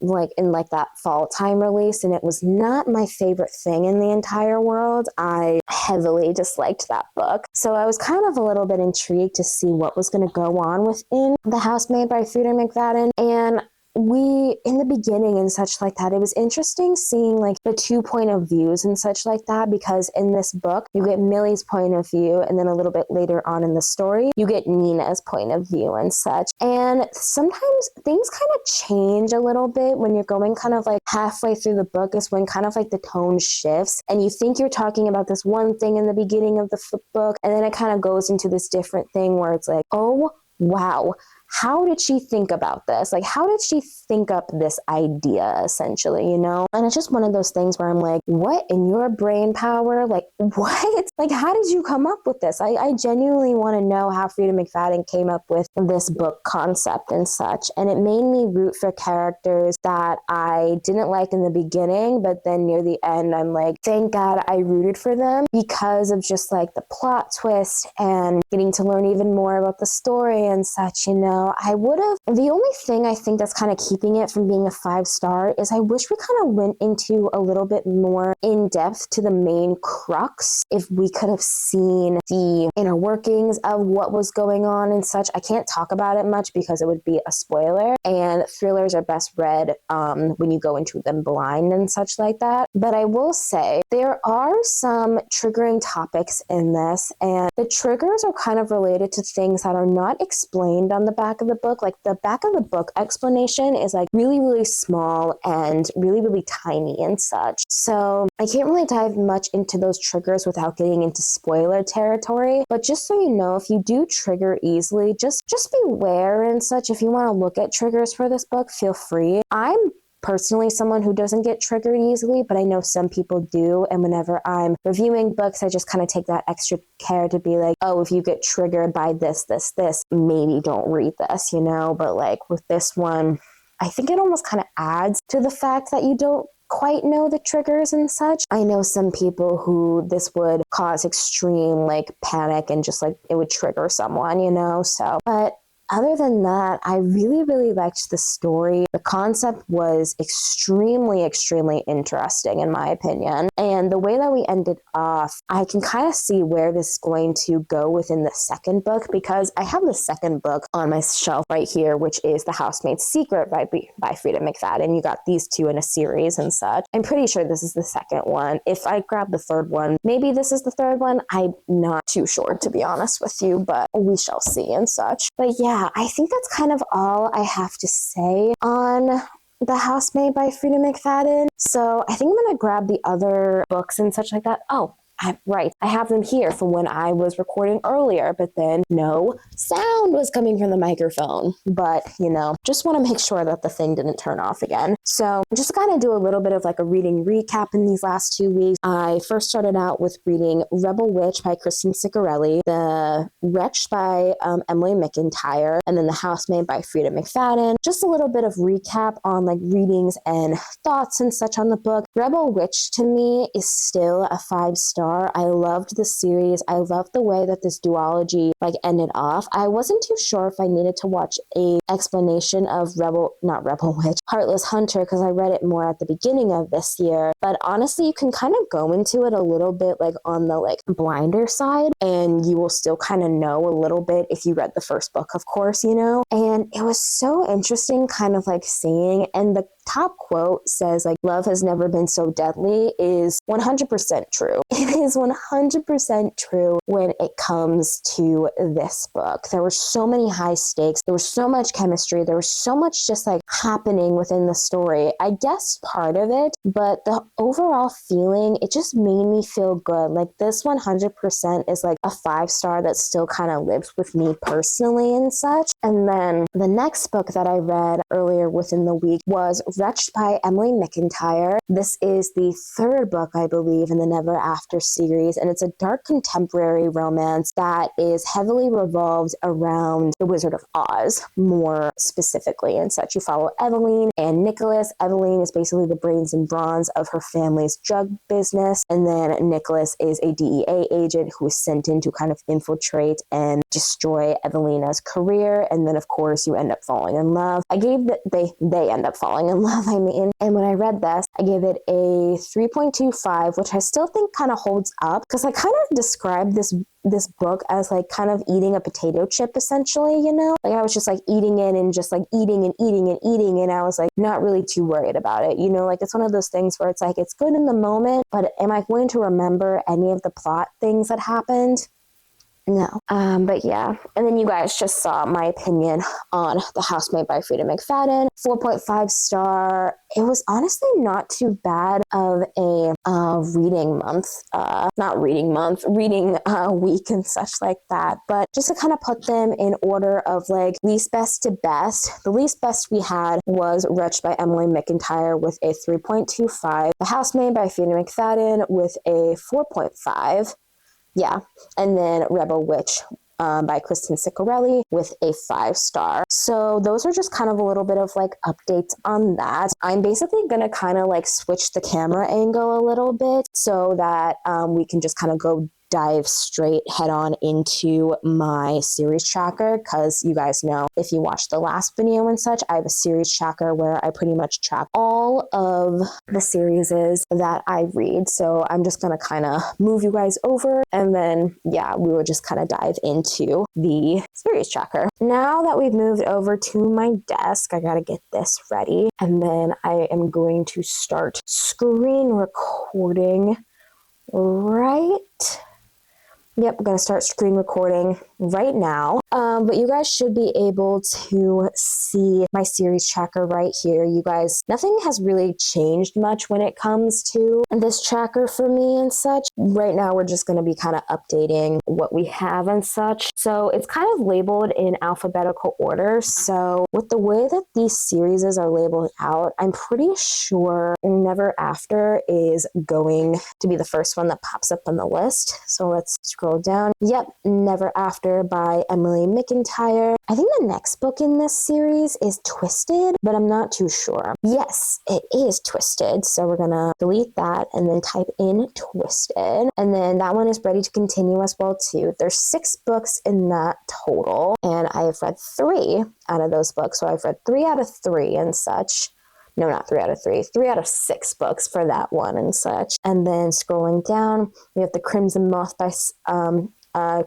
like in like that fall time release, and it was not my favorite thing in the entire world. I heavily disliked that book. So I was kind of a little bit intrigued to see what was going to go on within The Housemaid by Frida McFadden. And in the beginning and such like that, it was interesting seeing like the 2 point of views and such like that, because in this book, you get Millie's point of view, and then a little bit later on in the story, you get Nina's point of view and such. And sometimes things kind of change a little bit when you're going kind of like halfway through the book is when kind of like the tone shifts, and you think you're talking about this one thing in the beginning of the book, and then it kind of goes into this different thing where it's like, oh, wow, how did she think about this? Like, how did she think up this idea, essentially, And it's just one of those things where I'm like, what in your brain power? Like, what? Like, how did you come up with this? I genuinely want to know how Frida McFadden came up with this book concept and such. And it made me root for characters that I didn't like in the beginning, but then near the end, I'm like, thank God I rooted for them because of just like the plot twist and getting to learn even more about the story and such, the only thing I think that's kind of keeping it from being a 5-star is I wish we kind of went into a little bit more in depth to the main crux. If we could have seen the inner workings of what was going on and such. I can't talk about it much because it would be a spoiler, and thrillers are best read when you go into them blind and such like that. But I will say there are some triggering topics in this, and the triggers are kind of related to things that are not explained on the back of the book. Like the back of the book explanation is like really, really small and really, really tiny and such. So I can't really dive much into those triggers without getting into spoiler territory. But just so you know, if you do trigger easily, just beware and such. If you want to look at triggers for this book, feel free. I'm personally someone who doesn't get triggered easily, but I know some people do. And whenever I'm reviewing books, I just kind of take that extra care to be like, oh, if you get triggered by this, maybe don't read this, But like with this one, I think it almost kind of adds to the fact that you don't quite know the triggers and such. I know some people who this would cause extreme like panic and just like it would trigger someone, but other than that, I really, really liked the story. The concept was extremely, extremely interesting, in my opinion. And the way that we ended off, I can kind of see where this is going to go within the second book, because I have the second book on my shelf right here, which is The Housemaid's Secret by Frida McFadden. You got these two in a series and such. I'm pretty sure this is the second one. If I grab the third one, maybe this is the third one. I'm not too sure, to be honest with you, but we shall see and such. But yeah, I think that's kind of all I have to say on The Housemaid by Frida McFadden. So I think I'm going to grab the other books and such like that. Oh, right. I have them here from when I was recording earlier, but then no sound was coming from the microphone. But, just want to make sure that the thing didn't turn off again. So I'm just going to do a little bit of like a reading recap in these last 2 weeks. I first started out with reading Rebel Witch by Kristen Ciccarelli, The Wretched by Emily McIntyre, and then The Housemaid by Frida McFadden. Just a little bit of recap on like readings and thoughts and such on the book. Rebel Witch to me is still a 5-star. I loved the series. I loved the way that this duology like ended off. I wasn't too sure if I needed to watch a explanation of Heartless Hunter, because I read it more at the beginning of this year. But honestly, you can kind of go into it a little bit like on the like blinder side, and you will still kind of know a little bit if you read the first book, of course, And it was so interesting kind of like seeing, and the top quote says like, love has never been so deadly is 100% true. It is 100% true when it comes to this book. There were so many high stakes. There was so much chemistry. There was so much just like happening within the story. I guessed part of it, but the overall feeling, it just made me feel good. Like this 100% is like a 5-star that still kind of lives with me personally and such. And then the next book that I read earlier within the week was Wretched by Emily McIntyre. This is the third book, I believe, in the Never After series, and it's a dark contemporary romance that is heavily revolved around the Wizard of Oz, more specifically, and such. You follow Eveline and Nicholas. Eveline is basically the brains and bronze of her family's drug business, and then Nicholas is a DEA agent who is sent in to kind of infiltrate and destroy Evelina's career, and then of course you end up falling in love. They end up falling in love, and when I read this, I gave it a 3.25, which I still think kind of holds up, because I kind of described this book as like kind of eating a potato chip, essentially, like I was just like eating it and just like eating and eating and eating, and I was like not really too worried about it, like it's one of those things where it's like it's good in the moment, but am I going to remember any of the plot things that happened? No. But yeah. And then you guys just saw my opinion on The Housemaid by Frida McFadden. 4.5 star. It was honestly not too bad of a reading week and such like that. But just to kind of put them in order of like least best to best, the least best we had was Wretched by Emily McIntyre with a 3.25. The Housemaid by Frida McFadden with a 4.5. Yeah, and then Rebel Witch by Kristen Ciccarelli with a 5 star. So those are just kind of a little bit of like updates on that. I'm basically going to kind of like switch the camera angle a little bit so that we can just kind of go dive straight head on into my series tracker, because you guys know, if you watched the last video and such, I have a series tracker where I pretty much track all of the series that I read. So I'm just going to kind of move you guys over, and then yeah, we will just kind of dive into the series tracker. Now that we've moved over to my desk, I got to get this ready, and then I am going to start screen recording right. Yep, I'm going to start screen recording right now. But you guys should be able to see my series tracker right here. You guys, nothing has really changed much when it comes to this tracker for me and such. Right now, we're just going to be kind of updating what we have and such. So it's kind of labeled in alphabetical order. So with the way that these series are labeled out, I'm pretty sure Never After is going to be the first one that pops up on the list. So let's scroll down. Yep, Never After by Emily McIntyre. I think the next book in this series is Twisted, but I'm not too sure. Yes, it is Twisted. So we're going to delete that and then type in Twisted. And then that one is ready to continue as well too. There's 6 books in that total, and I have read 3 out of those books. So I've read 3 out of 3 and such. No, not 3 out of 3. 3 out of 6 books for that one and such. And then scrolling down, we have The Crimson Moth by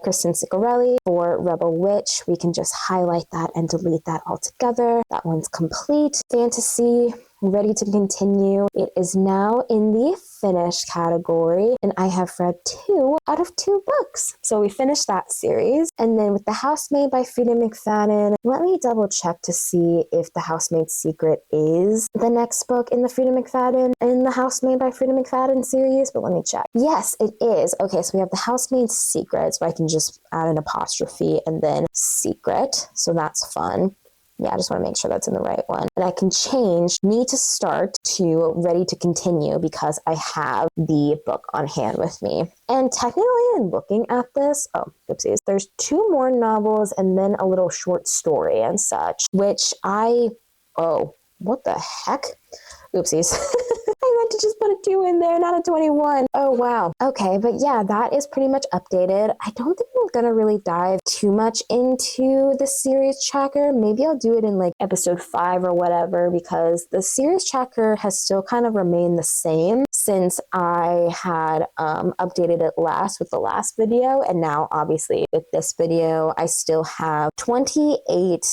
Kristen Ciccarelli. For Rebel Witch, we can just highlight that and delete that altogether. That one's complete. Fantasy, ready to continue. It is now in the finished category, and I have read 2 out of 2 books. So we finished that series. And then with The Housemaid by Frida McFadden, let me double check to see if The Housemaid's Secret is the next book in the The Housemaid by Frida McFadden series, but let me check. Yes, it is. Okay, so we have The Housemaid's Secret, so I can just add an apostrophe and then secret. So that's fun. Yeah, I just want to make sure that's in the right one. And I can change need to start to ready to continue because I have the book on hand with me. And technically, in looking at this, oopsies, there's 2 more novels and then a little short story and such, which what the heck? Oopsies. I meant to just put a 2 in there, not a 21. Oh, wow. Okay, but yeah, that is pretty much updated. I don't think I'm going to really dive too much into the series tracker. Maybe I'll do it in like episode 5 or whatever, because the series tracker has still kind of remained the same since I had updated it last with the last video. And now, obviously, with this video, I still have 28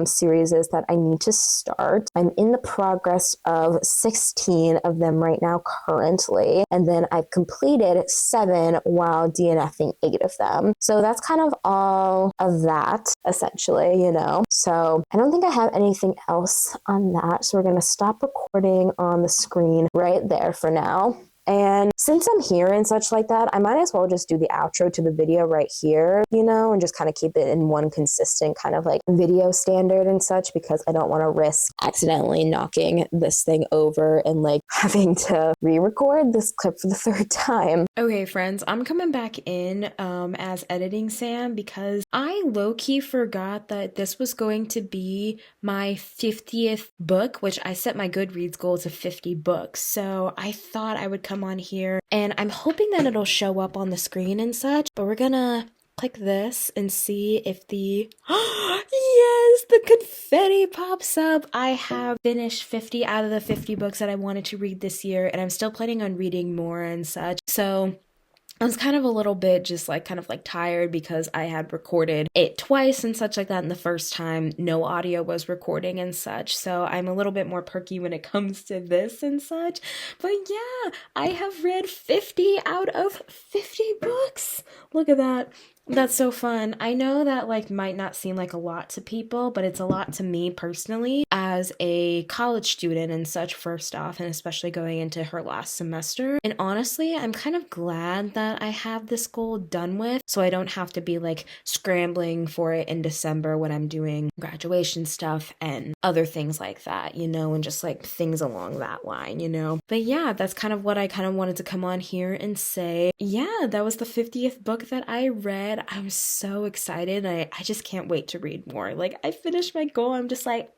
series that I need to start. I'm in the progress of 16 of them right now currently, and then I've completed 7 while DNFing 8 of them. So that's kind of all of that, essentially, So I don't think I have anything else on that. So we're going to stop recording on the screen right there for now. And since I'm here and such like that, I might as well just do the outro to the video right here, you know, and just kind of keep it in one consistent kind of like video standard and such, because I don't want to risk accidentally knocking this thing over and like having to re-record this clip for the third time. Okay, friends, I'm coming back in as editing Sam because I low-key forgot that this was going to be my 50th book, which I set my Goodreads goal to 50 books. So I thought I would come on here, and I'm hoping that it'll show up on the screen and such, but we're gonna click this and see if the yes, the confetti pops up. I have finished 50 out of the 50 books that I wanted to read this year, and I'm still planning on reading more and such. So I was kind of a little bit just like kind of like tired because I had recorded it twice and such like that, and the first time no audio was recording and such. So I'm a little bit more perky when it comes to this and such. But yeah, I have read 50 out of 50 books. Look at that. That's so fun. I know that like might not seem like a lot to people, but it's a lot to me personally as a college student and such, first off, and especially going into her last semester. And honestly, I'm kind of glad that I have this goal done with, so I don't have to be like scrambling for it in December when I'm doing graduation stuff and other things like that, you know, and just like things along that line, you know. But yeah, that's kind of what I kind of wanted to come on here and say. Yeah, that was the 50th book that I read. I'm so excited. I just can't wait to read more. Like, I finished my goal. I'm just like,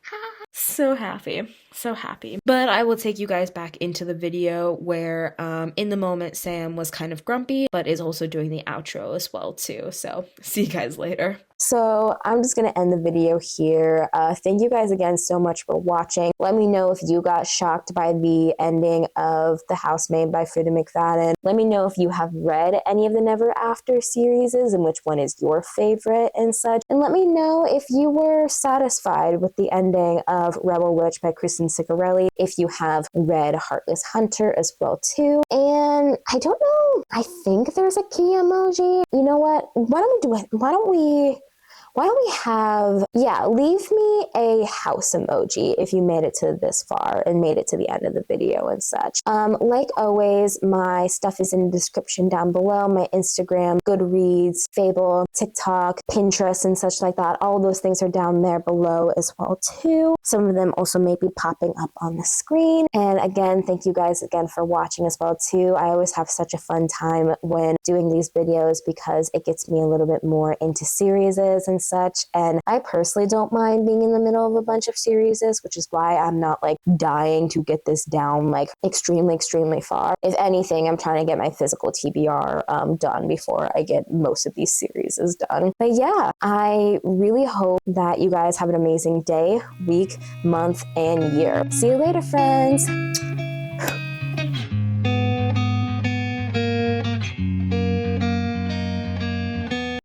so happy. So happy. But I will take you guys back into the video where in the moment Sam was kind of grumpy, but is also doing the outro as well too. So see you guys later. So I'm just going to end the video here. Thank you guys again so much for watching. Let me know if you got shocked by the ending of The Housemaid by Frida McFadden. Let me know if you have read any of the Never After series and which one is your favorite and such. And let me know if you were satisfied with the ending of Rebel Witch by Kristen Ciccarelli, if you have read Heartless Hunter as well too. And I don't know, I think there's a key emoji. You know what? Why don't we have, leave me a house emoji if you made it to this far and made it to the end of the video and such. Like always, my stuff is in the description down below. My Instagram, Goodreads, Fable, TikTok, Pinterest, and such like that. All of those things are down there below as well too. Some of them also may be popping up on the screen. And again, thank you guys again for watching as well too. I always have such a fun time when doing these videos because it gets me a little bit more into series and such, and I personally don't mind being in the middle of a bunch of series, which is why I'm not like dying to get this down like extremely far. If anything, I'm trying to get my physical TBR done before I get most of these series done. But yeah, I really hope that you guys have an amazing day, week, month, and year. See you later, friends.